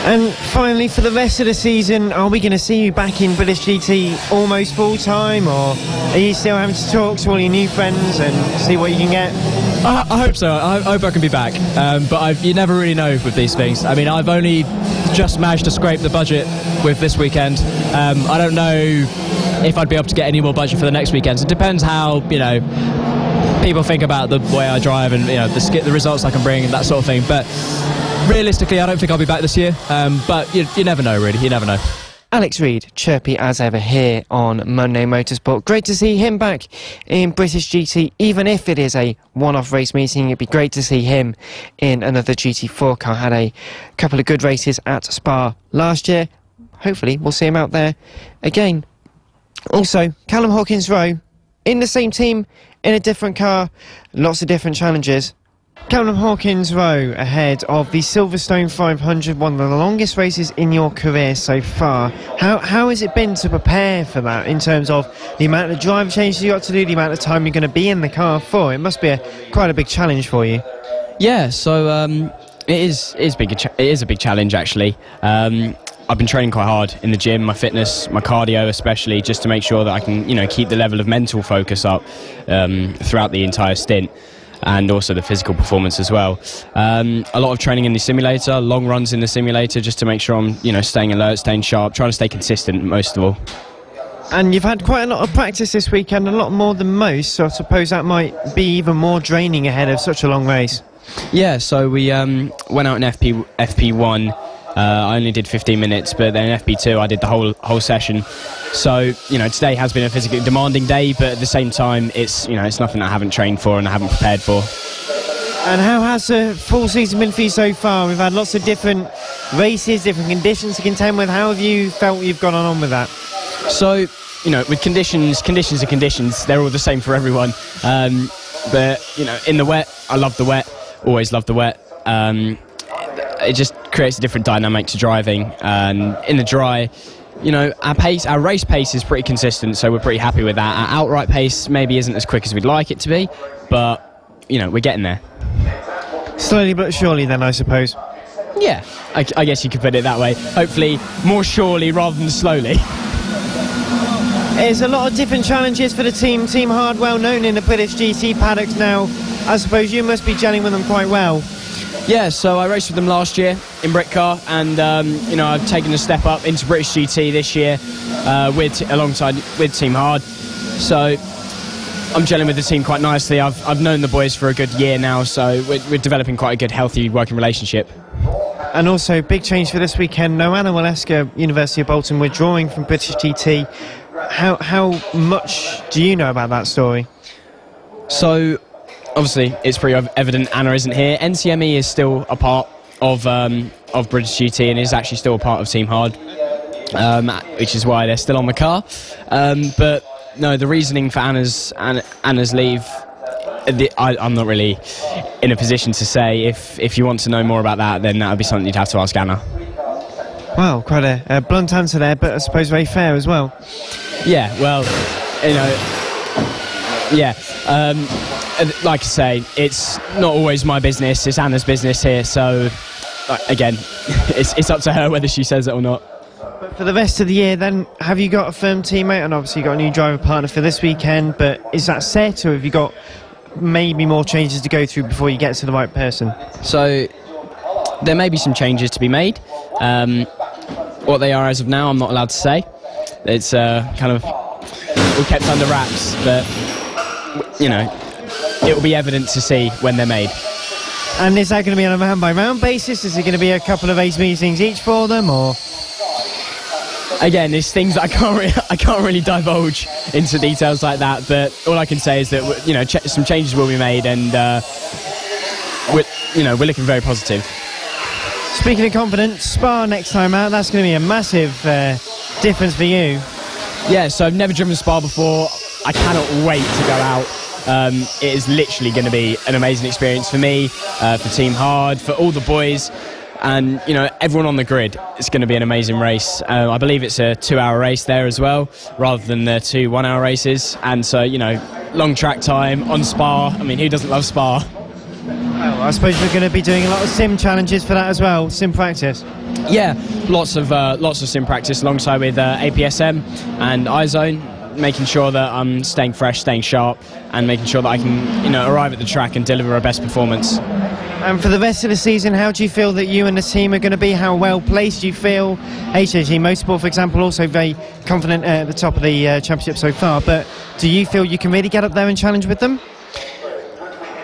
And finally, for the rest of the season, are we going to see you back in British GT almost full-time, or are you still having to talk to all your new friends and see what you can get? I hope so. I hope I can be back. But you never really know with these things. I mean, I've only just managed to scrape the budget with this weekend. I don't know if I'd be able to get any more budget for the next weekend. It depends how, you know, people think about the way I drive and, you know, the results I can bring and that sort of thing. But realistically, I don't think I'll be back this year, but you never know, really. You never know. Alex Reid, chirpy as ever here on Monday Motorsport. Great to see him back in British GT, even if it is a one-off race meeting. It'd be great to see him in another GT4 car. Had a couple of good races at Spa last year. Hopefully we'll see him out there again. Also, Callum Hawkins-Rowe in the same team, in a different car, lots of different challenges. Callum Hawkins-Rowe ahead of the Silverstone 500, one of the longest races in your career so far. How has it been to prepare for that, in terms of the amount of drive changes you got to do, the amount of time you're going to be in the car for? It must be quite a big challenge for you. Yeah, so it is a big challenge, actually. I've been training quite hard in the gym, my fitness, my cardio especially, just to make sure that I can, you know, keep the level of mental focus up throughout the entire stint, and also the physical performance as well. A lot of training in the simulator, long runs in the simulator, just to make sure I'm, you know, staying alert, staying sharp, trying to stay consistent most of all. And you've had quite a lot of practice this weekend, a lot more than most, so I suppose that might be even more draining ahead of such a long race. Yeah, so we went out in FP1. I only did 15 minutes, but then in FP2 I did the whole session. So, you know, today has been a physically demanding day, but at the same time, it's, you know, it's nothing I haven't trained for and I haven't prepared for. And how has the full season been for you so far? We've had lots of different races, different conditions to contend with. How have you felt you've gone on with that? So, you know, with conditions are conditions. They're all the same for everyone. But, you know, in the wet, I love the wet. Always love the wet. It just creates a different dynamic to driving. And in the dry, you know, our race pace is pretty consistent, so we're pretty happy with that. Our outright pace maybe isn't as quick as we'd like it to be, but, you know, we're getting there. Slowly but surely then, I suppose. Yeah, I guess you could put it that way. Hopefully more surely rather than slowly. There's a lot of different challenges for the team. Team Hard, well known in the British GT paddocks now. I suppose you must be gelling with them quite well. Yeah, so I raced with them last year in Britcar, and you know, I've taken a step up into British GT this year alongside Team Hard. So I'm gelling with the team quite nicely. I've known the boys for a good year now, so we're developing quite a good, healthy working relationship. And also, big change for this weekend. Noana Waleska, University of Bolton, withdrawing from British GT. How much do you know about that story? So, obviously, it's pretty evident Anna isn't here. NCME is still a part of British GT and is actually still a part of Team Hard, which is why they're still on the car. But no, the reasoning for Anna's leave, I'm not really in a position to say. If you want to know more about that, then that would be something you'd have to ask Anna. Well, quite a blunt answer there, but I suppose very fair as well. Yeah, well, you know, yeah. Like I say, it's not always my business. It's Anna's business here. So, again, it's up to her whether she says it or not. But for the rest of the year, then, have you got a firm teammate? And obviously, you got a new driver partner for this weekend. But is that set, or have you got maybe more changes to go through before you get to the right person? So, there may be some changes to be made. What they are as of now, I'm not allowed to say. It's kind of all kept under wraps, but you know, it will be evident to see when they're made. And is that going to be on a round-by-round basis? Is it going to be a couple of race meetings each for them, or? Again, there's things that I can't really divulge into details like that. But all I can say is that some changes will be made, and we're looking very positive. Speaking of confidence, Spa next time out, that's going to be a massive difference for you. Yeah, so I've never driven Spa before. I cannot wait to go out. It is literally going to be an amazing experience for me, for Team Hard, for all the boys, and everyone on the grid. It's going to be an amazing race. I believe it's a 2-hour race there as well, rather than the 2 1-hour races. And so, long track time on Spa. I mean, who doesn't love Spa? Well, I suppose we're going to be doing a lot of sim challenges for that as well, sim practice. Yeah, lots of sim practice alongside with APSM and iZone, making sure that I'm staying fresh, staying sharp, and making sure that I can arrive at the track and deliver a best performance. And for the rest of the season, how do you feel that you and the team are going to be? How well placed do you feel? HHG Motorsport, for example, also very confident at the top of the championship so far, but do you feel you can really get up there and challenge with them?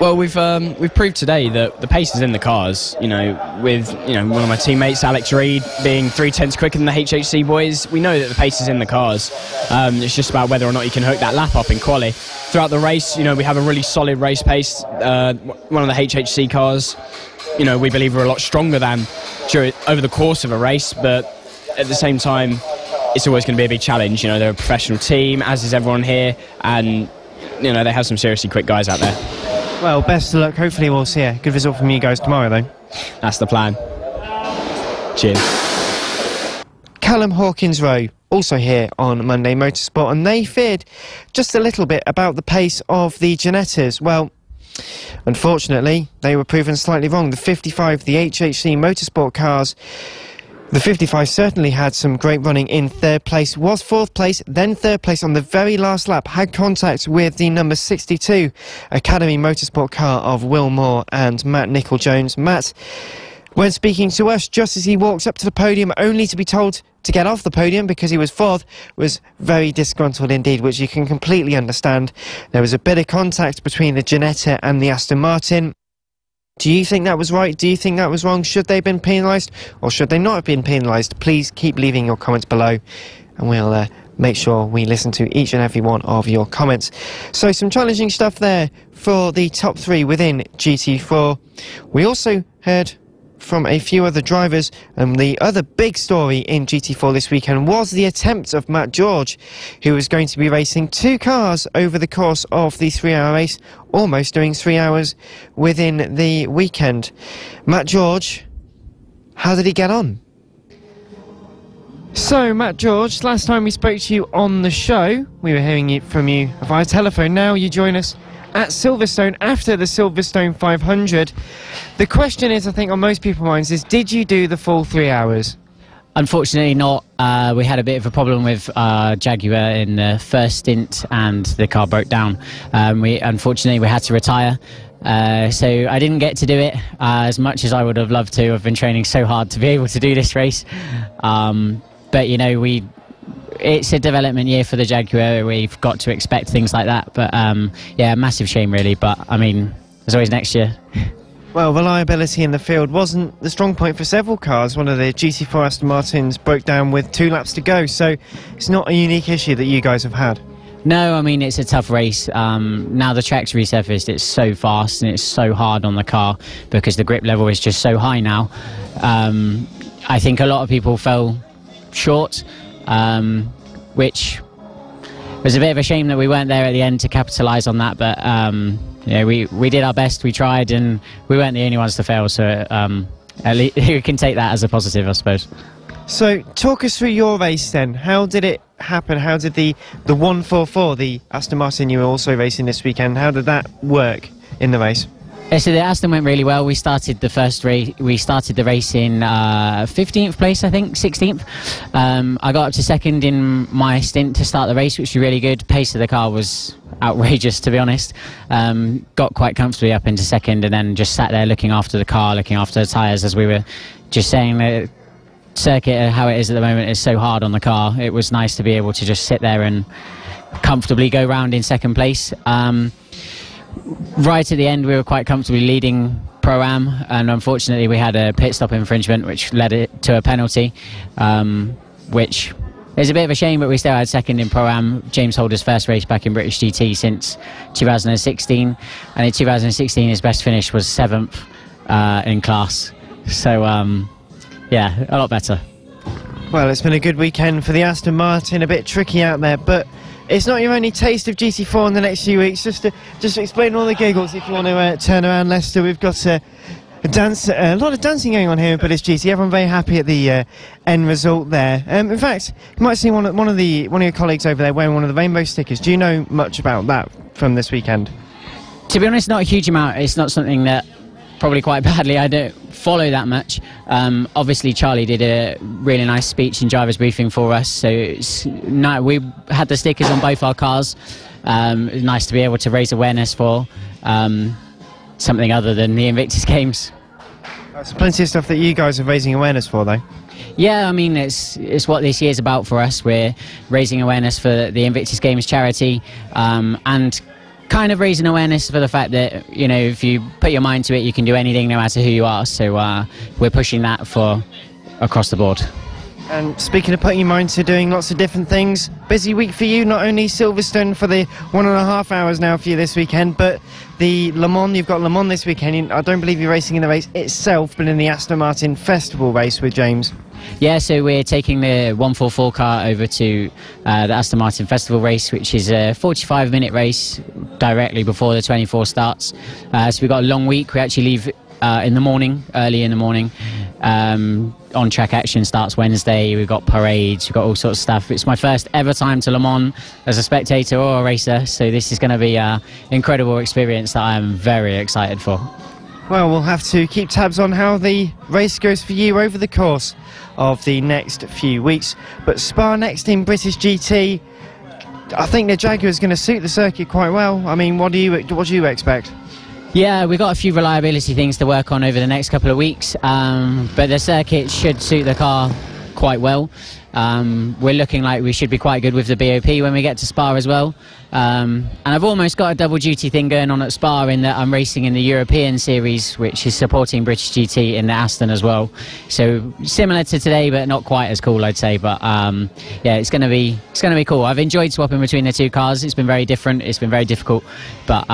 Well, we've proved today that the pace is in the cars. With one of my teammates, Alex Reed, being 3/10 quicker than the HHC boys, we know that the pace is in the cars. It's just about whether or not you can hook that lap up in quali. Throughout the race, we have a really solid race pace. One of the HHC cars, we believe are a lot stronger than over the course of a race, but at the same time, it's always going to be a big challenge. They're a professional team, as is everyone here, and they have some seriously quick guys out there. Well, best of luck. Hopefully we'll see a good result from you guys tomorrow, though. That's the plan. Cheers. Callum Hawkins-Rowe, also here on Monday Motorsport, and they feared just a little bit about the pace of the Ginettas. Well, unfortunately, they were proven slightly wrong. The 55, the HHC Motorsport cars, the 55 certainly had some great running in third place, was fourth place, then third place on the very last lap, had contact with the number 62 Academy Motorsport car of Will Moore and Matt Nicol-Jones. Matt, when speaking to us, just as he walked up to the podium, only to be told to get off the podium because he was fourth, was very disgruntled indeed, which you can completely understand. There was a bit of contact between the Ginetta and the Aston Martin. Do you think that was right? Do you think that was wrong? Should they have been penalised, or should they not have been penalised? Please keep leaving your comments below, and we'll make sure we listen to each and every one of your comments. So some challenging stuff there for the top 3 within GT4. We also heard from a few other drivers, and the other big story in GT4 this weekend was the attempt of Matt George, who was going to be racing 2 cars over the course of the 3-hour race, almost doing 3 hours within the weekend. Matt George, how did he get on? So, Matt George, last time we spoke to you on the show, we were hearing it from you via telephone. Now you join us at Silverstone after the Silverstone 500. The question is, I think on most people's minds, is did you do the full 3 hours? Unfortunately not. We had a bit of a problem with Jaguar in the first stint and the car broke down. Unfortunately we had to retire. So I didn't get to do it as much as I would have loved to. I've been training so hard to be able to do this race. But it's a development year for the Jaguar. We've got to expect things like that. But yeah, massive shame really. But I mean, there's always next year. Well, reliability in the field wasn't the strong point for several cars. One of the GT4 Aston Martins broke down with 2 laps to go. So it's not a unique issue that you guys have had. No, I mean, it's a tough race. Now the track's resurfaced, it's so fast and it's so hard on the car because the grip level is just so high now. I think a lot of people fell short, which was a bit of a shame that we weren't there at the end to capitalise on that, but we did our best, we tried, and we weren't the only ones to fail, so at least we can take that as a positive, I suppose. So talk us through your race then. How did it happen? How did the 144, the Aston Martin you were also racing this weekend, how did that work in the race? So the Aston went really well. We started the first race. We started the race in 15th place, I think, 16th. I got up to second in my stint to start the race, which was really good. Pace of the car was outrageous, to be honest. Got quite comfortably up into second, and then just sat there looking after the car, looking after the tyres, as we were just saying. The circuit, how it is at the moment, is so hard on the car. It was nice to be able to just sit there and comfortably go round in second place. Right at the end, we were quite comfortably leading Pro-Am, and unfortunately we had a pit stop infringement which led it to a penalty, which is a bit of a shame, but we still had second in Pro-Am. James Holder's first race back in British GT since 2016, and in 2016 his best finish was 7th in class, so yeah, a lot better. Well, it's been a good weekend for the Aston Martin, a bit tricky out there, but it's not your only taste of GT4 in the next few weeks. Just to explain all the giggles, if you want to turn around, Lester, we've got a lot of dancing going on here in British GT. Everyone very happy at the end result there. In fact, you might see one of your colleagues over there wearing one of the rainbow stickers. Do you know much about that from this weekend? To be honest, not a huge amount. It's not something that, probably quite badly, I don't follow that much. Obviously Charlie did a really nice speech in driver's briefing for us, so we had the stickers on both our cars. It was nice to be able to raise awareness for something other than the Invictus Games. There's plenty of stuff that you guys are raising awareness for, though. Yeah, I mean, it's what this year's about for us. We're raising awareness for the Invictus Games charity, and kind of raising awareness for the fact that, you know, if you put your mind to it, you can do anything no matter who you are. So we're pushing that for across the board. And speaking of putting your mind to doing lots of different things, busy week for you, not only Silverstone for the 1.5 hours now for you this weekend, but the Le Mans. You've got Le Mans this weekend. I don't believe you're racing in the race itself, but in the Aston Martin Festival race with James. Yeah, so we're taking the 144 car over to the Aston Martin Festival race, which is a 45-minute race directly before the 24 starts. So we've got a long week. We actually leave in the morning, early in the morning. On-track action starts Wednesday. We've got parades, we've got all sorts of stuff. It's my first ever time to Le Mans as a spectator or a racer, so this is going to be an incredible experience that I am very excited for. Well, we'll have to keep tabs on how the race goes for you over the course of the next few weeks. But Spa next in British GT, I think the Jaguar is going to suit the circuit quite well. I mean, what do you expect? Yeah, we've got a few reliability things to work on over the next couple of weeks, but the circuit should suit the car quite well. We're looking like we should be quite good with the BOP when we get to Spa as well. And I've almost got a double duty thing going on at Spa in that I'm racing in the European Series, which is supporting British GT in the Aston as well. So similar to today, but not quite as cool, I'd say. But yeah, it's going to be cool. I've enjoyed swapping between the two cars. It's been very different. It's been very difficult, but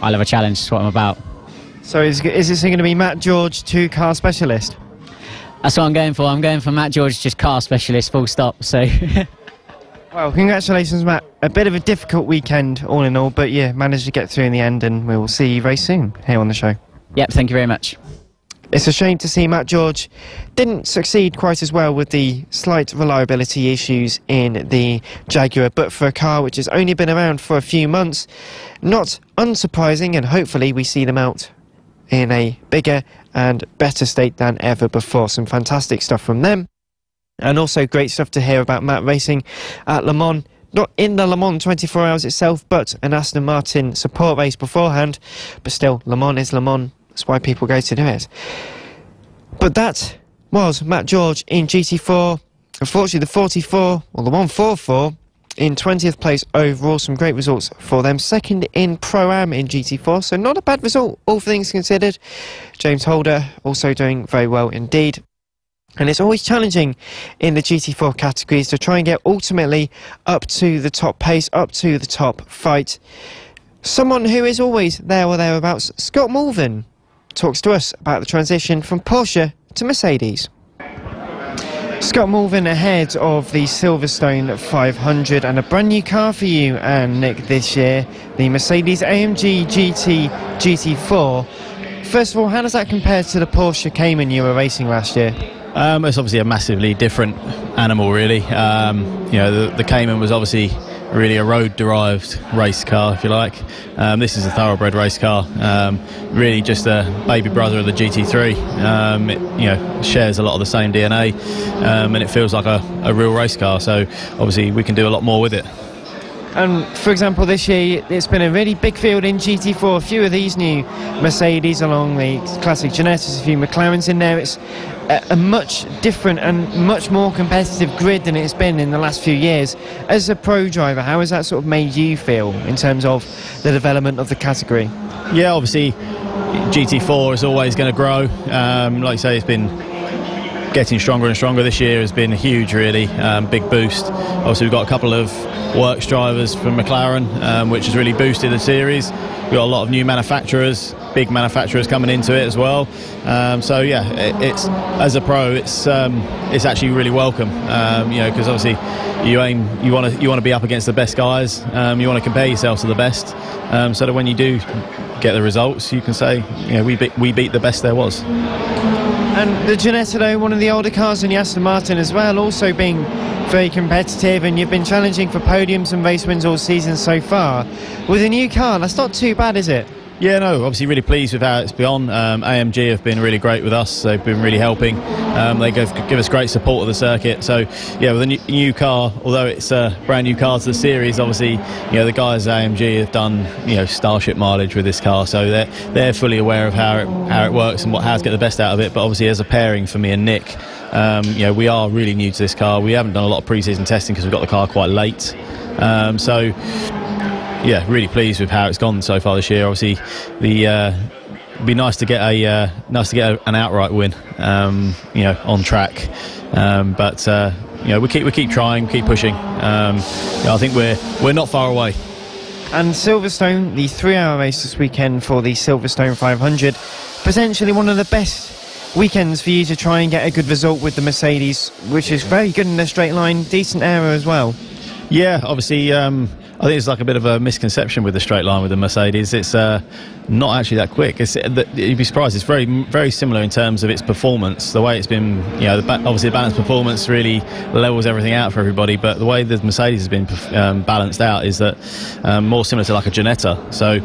I love a challenge. That's what I'm about. So is this going to be Matt George, two-car specialist? That's what I'm going for. I'm going for Matt George, just car specialist, full stop. So, well, congratulations, Matt. A bit of a difficult weekend, all in all, but yeah, managed to get through in the end, and we will see you very soon here on the show. Yep, thank you very much. It's a shame to see Matt George didn't succeed quite as well with the slight reliability issues in the Jaguar, but for a car which has only been around for a few months, not unsurprising, and hopefully we see them out in a bigger and better state than ever before. Some fantastic stuff from them, and also great stuff to hear about Matt racing at Le Mans. Not in the Le Mans 24 hours itself, but an Aston Martin support race beforehand. But still, Le Mans is Le Mans. That's why people go to do it. But that was Matt George in GT4. Unfortunately, the 44, or the 144, in 20th place overall. Some great results for them. Second in Pro-Am in GT4, so not a bad result, all things considered. James Holder also doing very well indeed. And it's always challenging in the GT4 categories to try and get ultimately up to the top pace, up to the top fight. Someone who is always there or thereabouts, Scott Mulvin, talks to us about the transition from Porsche to Mercedes. Scott Morvan ahead of the Silverstone 500 and a brand new car for you and Nick this year, the Mercedes AMG GT GT4. First of all, how does that compare to the Porsche Cayman you were racing last year? It's obviously a massively different animal, really. The Cayman was obviously really a road-derived race car, if you like. This is a thoroughbred race car, really just a baby brother of the GT3. It shares a lot of the same DNA, and it feels like a real race car. So obviously we can do a lot more with it. And for example, this year it's been a really big field in GT4. A few of these new Mercedes along the classic Genesis, a few McLarens in there. It's a much different and much more competitive grid than it's been in the last few years. As a pro driver, how has that sort of made you feel in terms of the development of the category? Yeah, obviously GT4 is always going to grow. Like you say, it's been getting stronger and stronger. This year has been huge, really. Big boost. Obviously we've got a couple of works drivers from McLaren, which has really boosted the series. We've got a lot of new manufacturers, big manufacturers coming into it as well. So yeah, it's as a pro, it's actually really welcome. Because obviously you want to be up against the best guys. You want to compare yourself to the best, so that when you do get the results, you can say, we beat the best there was. And the Ginetta, one of the older cars, and the Aston Martin as well, also being very competitive, and you've been challenging for podiums and race wins all season so far. With a new car, that's not too bad, is it? Yeah, no, obviously really pleased with how it's gone. AMG have been really great with us. They've been really helping. They give us great support of the circuit. So, yeah, with a new car, although it's a brand new car to the series, obviously, the guys at AMG have done, Starship mileage with this car. So they're fully aware of how it works and how to get the best out of it. But obviously, as a pairing for me and Nick, we are really new to this car. We haven't done a lot of pre-season testing because we've got the car quite late. Yeah, really pleased with how it's gone so far this year. Obviously, it'd be nice to get an outright win, on track. But we keep trying, keep pushing. I think we're not far away. And Silverstone, the 3-hour race this weekend for the Silverstone 500, potentially one of the best weekends for you to try and get a good result with the Mercedes, which is very good in a straight line, decent aero as well. Yeah, obviously. I think it's like a bit of a misconception with the straight line with the Mercedes. It's not actually that quick. You'd be surprised. It's very, very similar in terms of its performance. The way it's been, obviously the balanced performance really levels everything out for everybody. But the way the Mercedes has been balanced out is that more similar to like a Ginetta. So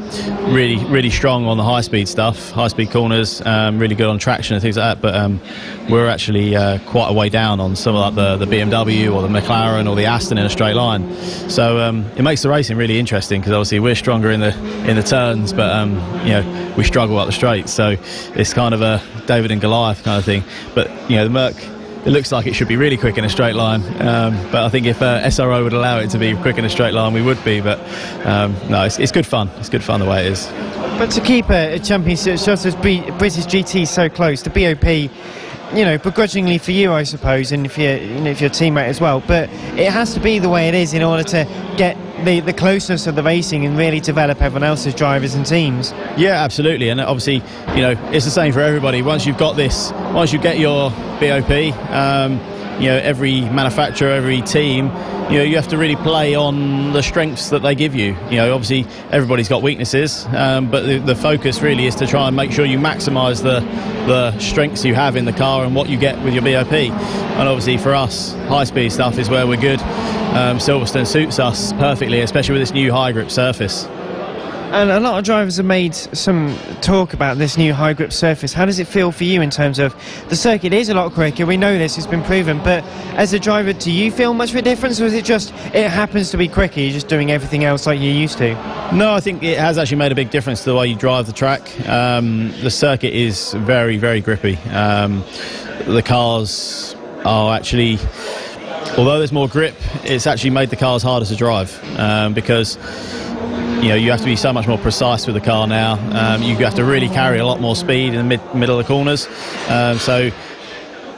really, really strong on the high-speed stuff, high-speed corners, really good on traction and things like that. But we're actually quite a way down on some of like the BMW or the McLaren or the Aston in a straight line. So it makes the racing really interesting because obviously we're stronger in the turns, but we struggle up the straights. So it's kind of a David and Goliath kind of thing. But the Merc, it looks like it should be really quick in a straight line. But I think if SRO would allow it to be quick in a straight line, we would be. But no, it's good fun. It's good fun the way it is. But to keep a championship such as British GT so close, the BOP, begrudgingly for you, I suppose, and if you're teammate as well. But it has to be the way it is in order to get the closeness of the racing and really develop everyone else's drivers and teams. Yeah, absolutely. And obviously, it's the same for everybody. Once you get your BOP, every manufacturer, every team, you have to really play on the strengths that they give you. Obviously everybody's got weaknesses, but the focus really is to try and make sure you maximise the strengths you have in the car and what you get with your BOP. And obviously for us, high-speed stuff is where we're good. Silverstone suits us perfectly, especially with this new high-grip surface. And a lot of drivers have made some talk about this new high-grip surface. How does it feel for you in terms of the circuit is a lot quicker? We know this, it's been proven. But as a driver, do you feel much of a difference, or is it just it happens to be quicker, you're just doing everything else like you used to? No, I think it has actually made a big difference to the way you drive the track. The circuit is very, very grippy. The cars are actually, although there's more grip, it's actually made the cars harder to drive because you have to be so much more precise with the car now. You have to really carry a lot more speed in the middle of the corners. So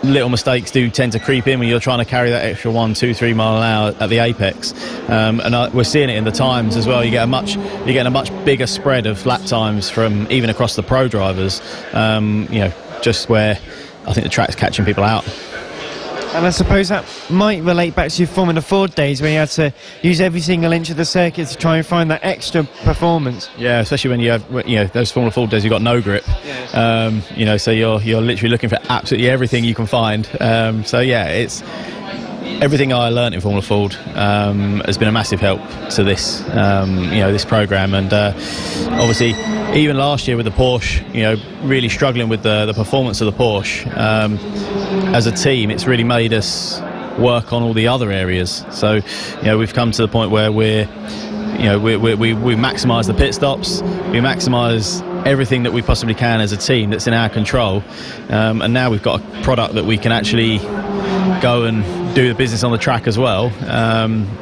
little mistakes do tend to creep in when you're trying to carry that extra 1, 2, 3 mile an hour at the apex. We're seeing it in the times as well. You're getting a much bigger spread of lap times from even across the pro drivers. Just where I think the track's catching people out. And I suppose that might relate back to your Formula Ford days when you had to use every single inch of the circuit to try and find that extra performance. Yeah, especially when you have those Formula Ford days, you've got no grip. Yeah. So you're literally looking for absolutely everything you can find. So yeah, it's everything I learnt in Formula Ford has been a massive help to this this program, and obviously even last year with the Porsche, really struggling with the performance of the Porsche. As a team, it's really made us work on all the other areas. So we've come to the point where we maximise the pit stops, we maximise everything that we possibly can as a team that's in our control, and now we've got a product that we can actually go and do the business on the track as well.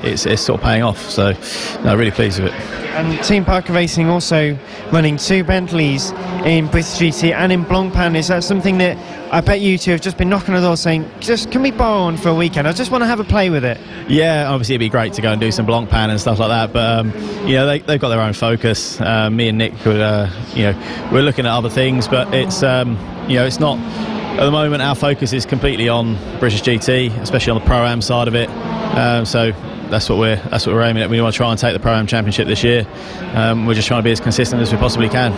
It's sort of paying off, so I'm really pleased with it. And Team Parker Racing also running 2 Bentleys in British GT and in Blancpain. Is that something that I bet you two have just been knocking on the door saying, just can we borrow one for a weekend? I just want to have a play with it. Yeah, obviously it'd be great to go and do some Blancpain and stuff like that, but they've got their own focus. Me and Nick we're looking at other things, but it's it's not. At the moment, our focus is completely on British GT, especially on the Pro-Am side of it. So that's what we're aiming at. We want to try and take the Pro-Am Championship this year. We're just trying to be as consistent as we possibly can.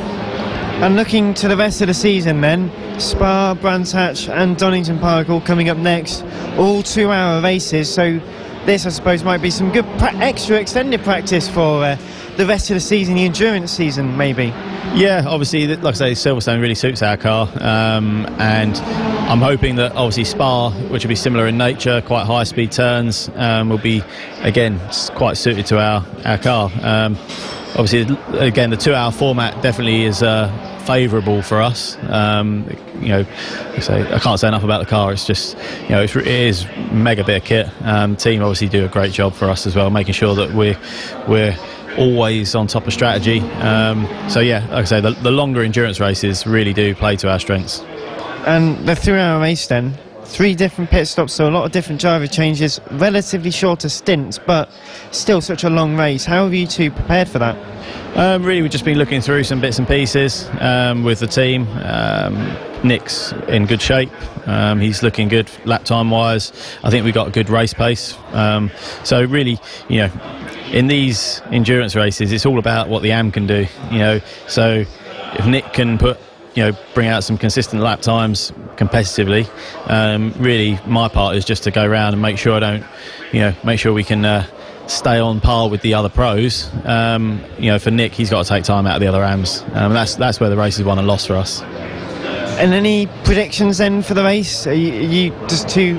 And looking to the rest of the season then, Spa, Brands Hatch and Donington Park all coming up next, all 2-hour races. So this, I suppose, might be some good extra extended practice for the rest of the season, the endurance season maybe. Yeah, obviously, like I say, Silverstone really suits our car, and I'm hoping that obviously Spa, which will be similar in nature, quite high speed turns, will be again quite suited to our car. Obviously, again, the 2-hour format definitely is favourable for us. I can't say enough about the car. It's just it is mega bit of kit. Team obviously do a great job for us as well, making sure that we're always on top of strategy. So yeah, like I say, the longer endurance races really do play to our strengths. And the 3-hour race then, 3 different pit stops, so a lot of different driver changes, relatively shorter stints, but still such a long race. How have you two prepared for that? Really, we've just been looking through some bits and pieces with the team. Nick's in good shape. He's looking good lap time wise. I think we've got a good race pace. So really, in these endurance races, it's all about what the AM can do. So if Nick can bring out some consistent lap times competitively, really my part is just to go around and make sure make sure we can stay on par with the other pros. For Nick, he's got to take time out of the other AMs. That's where the race is won and lost for us. And any predictions then for the race? Are you just too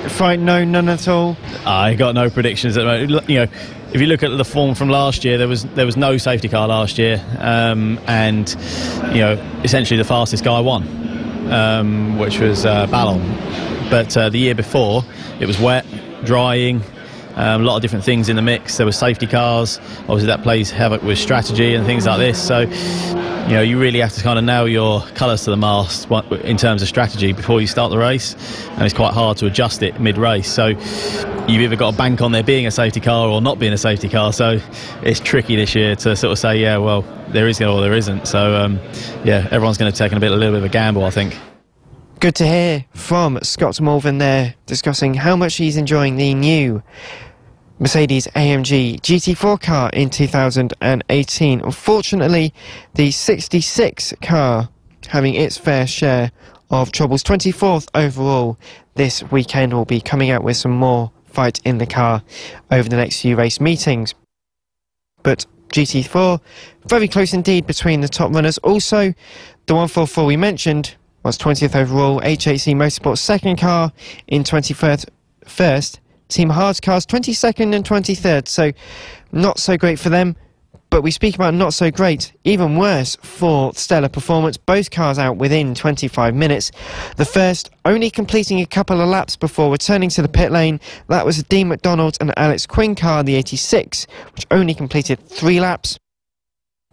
frightened? No, none at all? I got no predictions at the moment. If you look at the form from last year, there was no safety car last year, and essentially the fastest guy won, which was Ballon. But the year before, it was wet, drying, a lot of different things in the mix. There were safety cars. Obviously, that plays havoc with strategy and things like this. So, you really have to kind of nail your colours to the mast in terms of strategy before you start the race, and it's quite hard to adjust it mid-race. So you've either got to bank on there being a safety car or not being a safety car. So it's tricky this year to sort of say, yeah, well, there is or there isn't. So everyone's going to take a little bit of a gamble, I think. Good to hear from Scott Morvan there, discussing how much he's enjoying the new Mercedes AMG GT4 car in 2018. Unfortunately, the 66 car having its fair share of troubles. 24th overall this weekend. Will be coming out with some more fight in the car over the next few race meetings. But GT4, very close indeed between the top runners. Also, the 144 we mentioned was 20th overall. HHC Motorsport's second car in 21st. Team Hard's cars 22nd and 23rd, so not so great for them. But we speak about not so great, even worse for Stellar Performance. Both cars out within 25 minutes. The first only completing a couple of laps before returning to the pit lane. That was Dean McDonald and Alex Quinn car, the 86, which only completed 3 laps.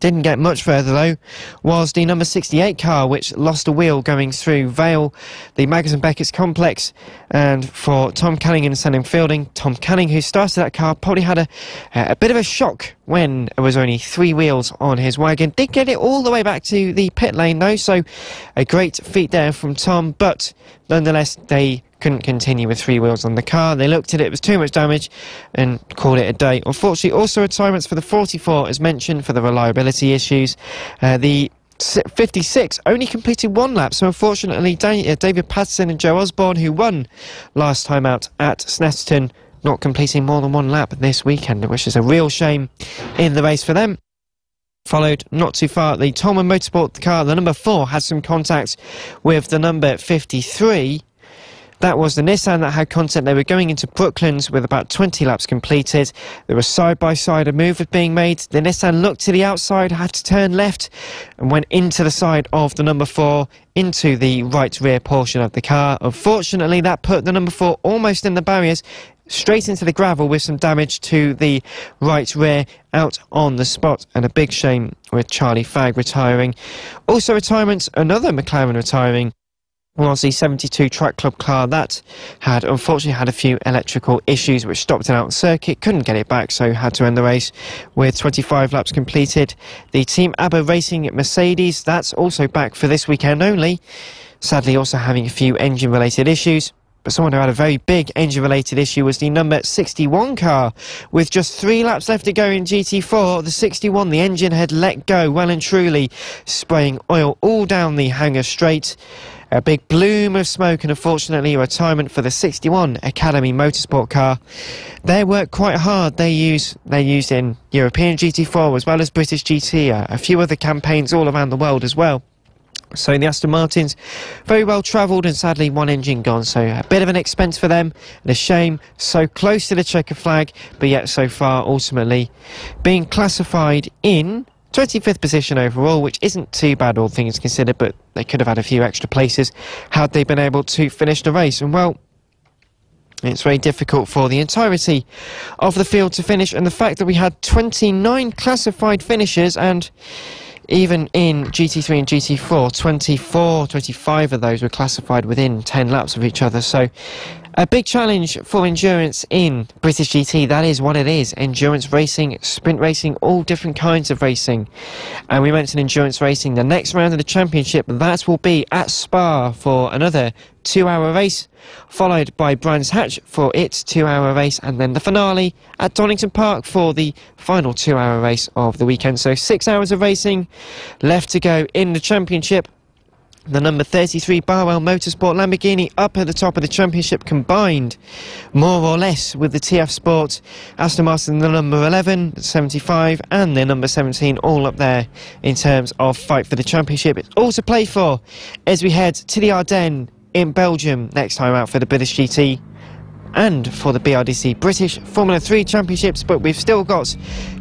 Didn't get much further though, was the number 68 car, which lost a wheel going through Vale, the Magnussen Beckett's complex. And for Tom Canning and Sam Fielding, Tom Canning, who started that car, probably had a bit of a shock when there was only 3 wheels on his wagon. Did get it all the way back to the pit lane though, so a great feat there from Tom, but nonetheless they couldn't continue with 3 wheels on the car. They looked at it, it was too much damage, and called it a day. Unfortunately, also retirements for the 44, as mentioned, for the reliability issues. The 56 only completed 1 lap, so unfortunately David Patterson and Joe Osborne, who won last time out at Snetterton, not completing more than 1 lap this weekend, which is a real shame in the race for them. Followed not too far, the Tolman Motorsport car, the number 4, had some contact with the number 53. That was the Nissan that had contact. They were going into Brooklands with about 20 laps completed. There was side-by-side a move was being made. The Nissan looked to the outside, had to turn left, and went into the side of the number 4, into the right rear portion of the car. Unfortunately, that put the number 4 almost in the barriers, straight into the gravel with some damage to the right rear, out on the spot, and a big shame with Charlie Fagg retiring. Also retirements, another McLaren retiring, was the 72 Track Club car that had unfortunately had a few electrical issues which stopped it out on circuit, couldn't get it back, so had to end the race with 25 laps completed. The Team ABBA Racing Mercedes, that's also back for this weekend only, sadly also having a few engine related issues. But someone who had a very big engine-related issue was the number 61 car. With just 3 laps left to go in GT4, the 61, the engine had let go well and truly, spraying oil all down the hangar straight. A big bloom of smoke, and unfortunately a retirement for the 61 Academy Motorsport car. They work quite hard. They're used in European GT4 as well as British GT, a few other campaigns all around the world as well. So the Aston Martins, very well travelled, and sadly 1 engine gone, so a bit of an expense for them, and a shame, so close to the checker flag, but yet so far ultimately being classified in 25th position overall, which isn't too bad all things considered, but they could have had a few extra places had they been able to finish the race. And well, it's very difficult for the entirety of the field to finish, and the fact that we had 29 classified finishers, and even in GT3 and GT4, 25 of those were classified within 10 laps of each other. So a big challenge for endurance in British GT. That is what it is. Endurance racing, sprint racing, all different kinds of racing. And we mentioned endurance racing. The next round of the championship, that will be at Spa for another 2-hour race, followed by Brands Hatch for its 2-hour race, and then the finale at Donington Park for the final 2-hour race of the weekend. So 6 hours of racing left to go in the championship. The number 33 Barwell Motorsport Lamborghini up at the top of the championship, combined more or less with the TF Sport Aston Martin, the number 11, 75, and the number 17, all up there in terms of fight for the championship. It's all to play for as we head to the Ardennes in Belgium next time out for the British GT and for the BRDC British Formula 3 Championships. But we've still got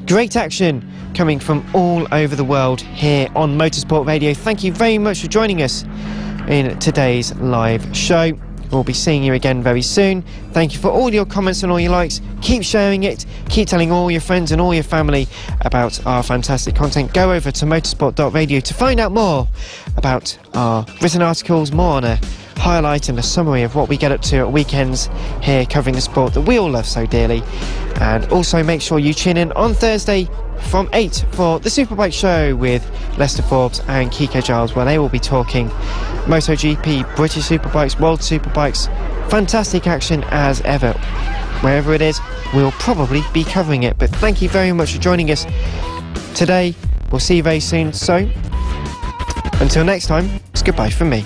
great action coming from all over the world here on Motorsport Radio. Thank you very much for joining us in today's live show. We'll be seeing you again very soon. Thank you for all your comments and all your likes. Keep sharing it. Keep telling all your friends and all your family about our fantastic content. Go over to motorsport.radio to find out more about our written articles, more on a highlight and a summary of what we get up to at weekends here covering the sport that we all love so dearly. And also make sure you tune in on Thursday from 8 for the Superbike Show with Lester Forbes and Kiko Giles, where they will be talking MotoGP, British Superbikes, World Superbikes. Fantastic action as ever. Wherever it is, we'll probably be covering it. But thank you very much for joining us today. We'll see you very soon. So until next time, it's goodbye from me.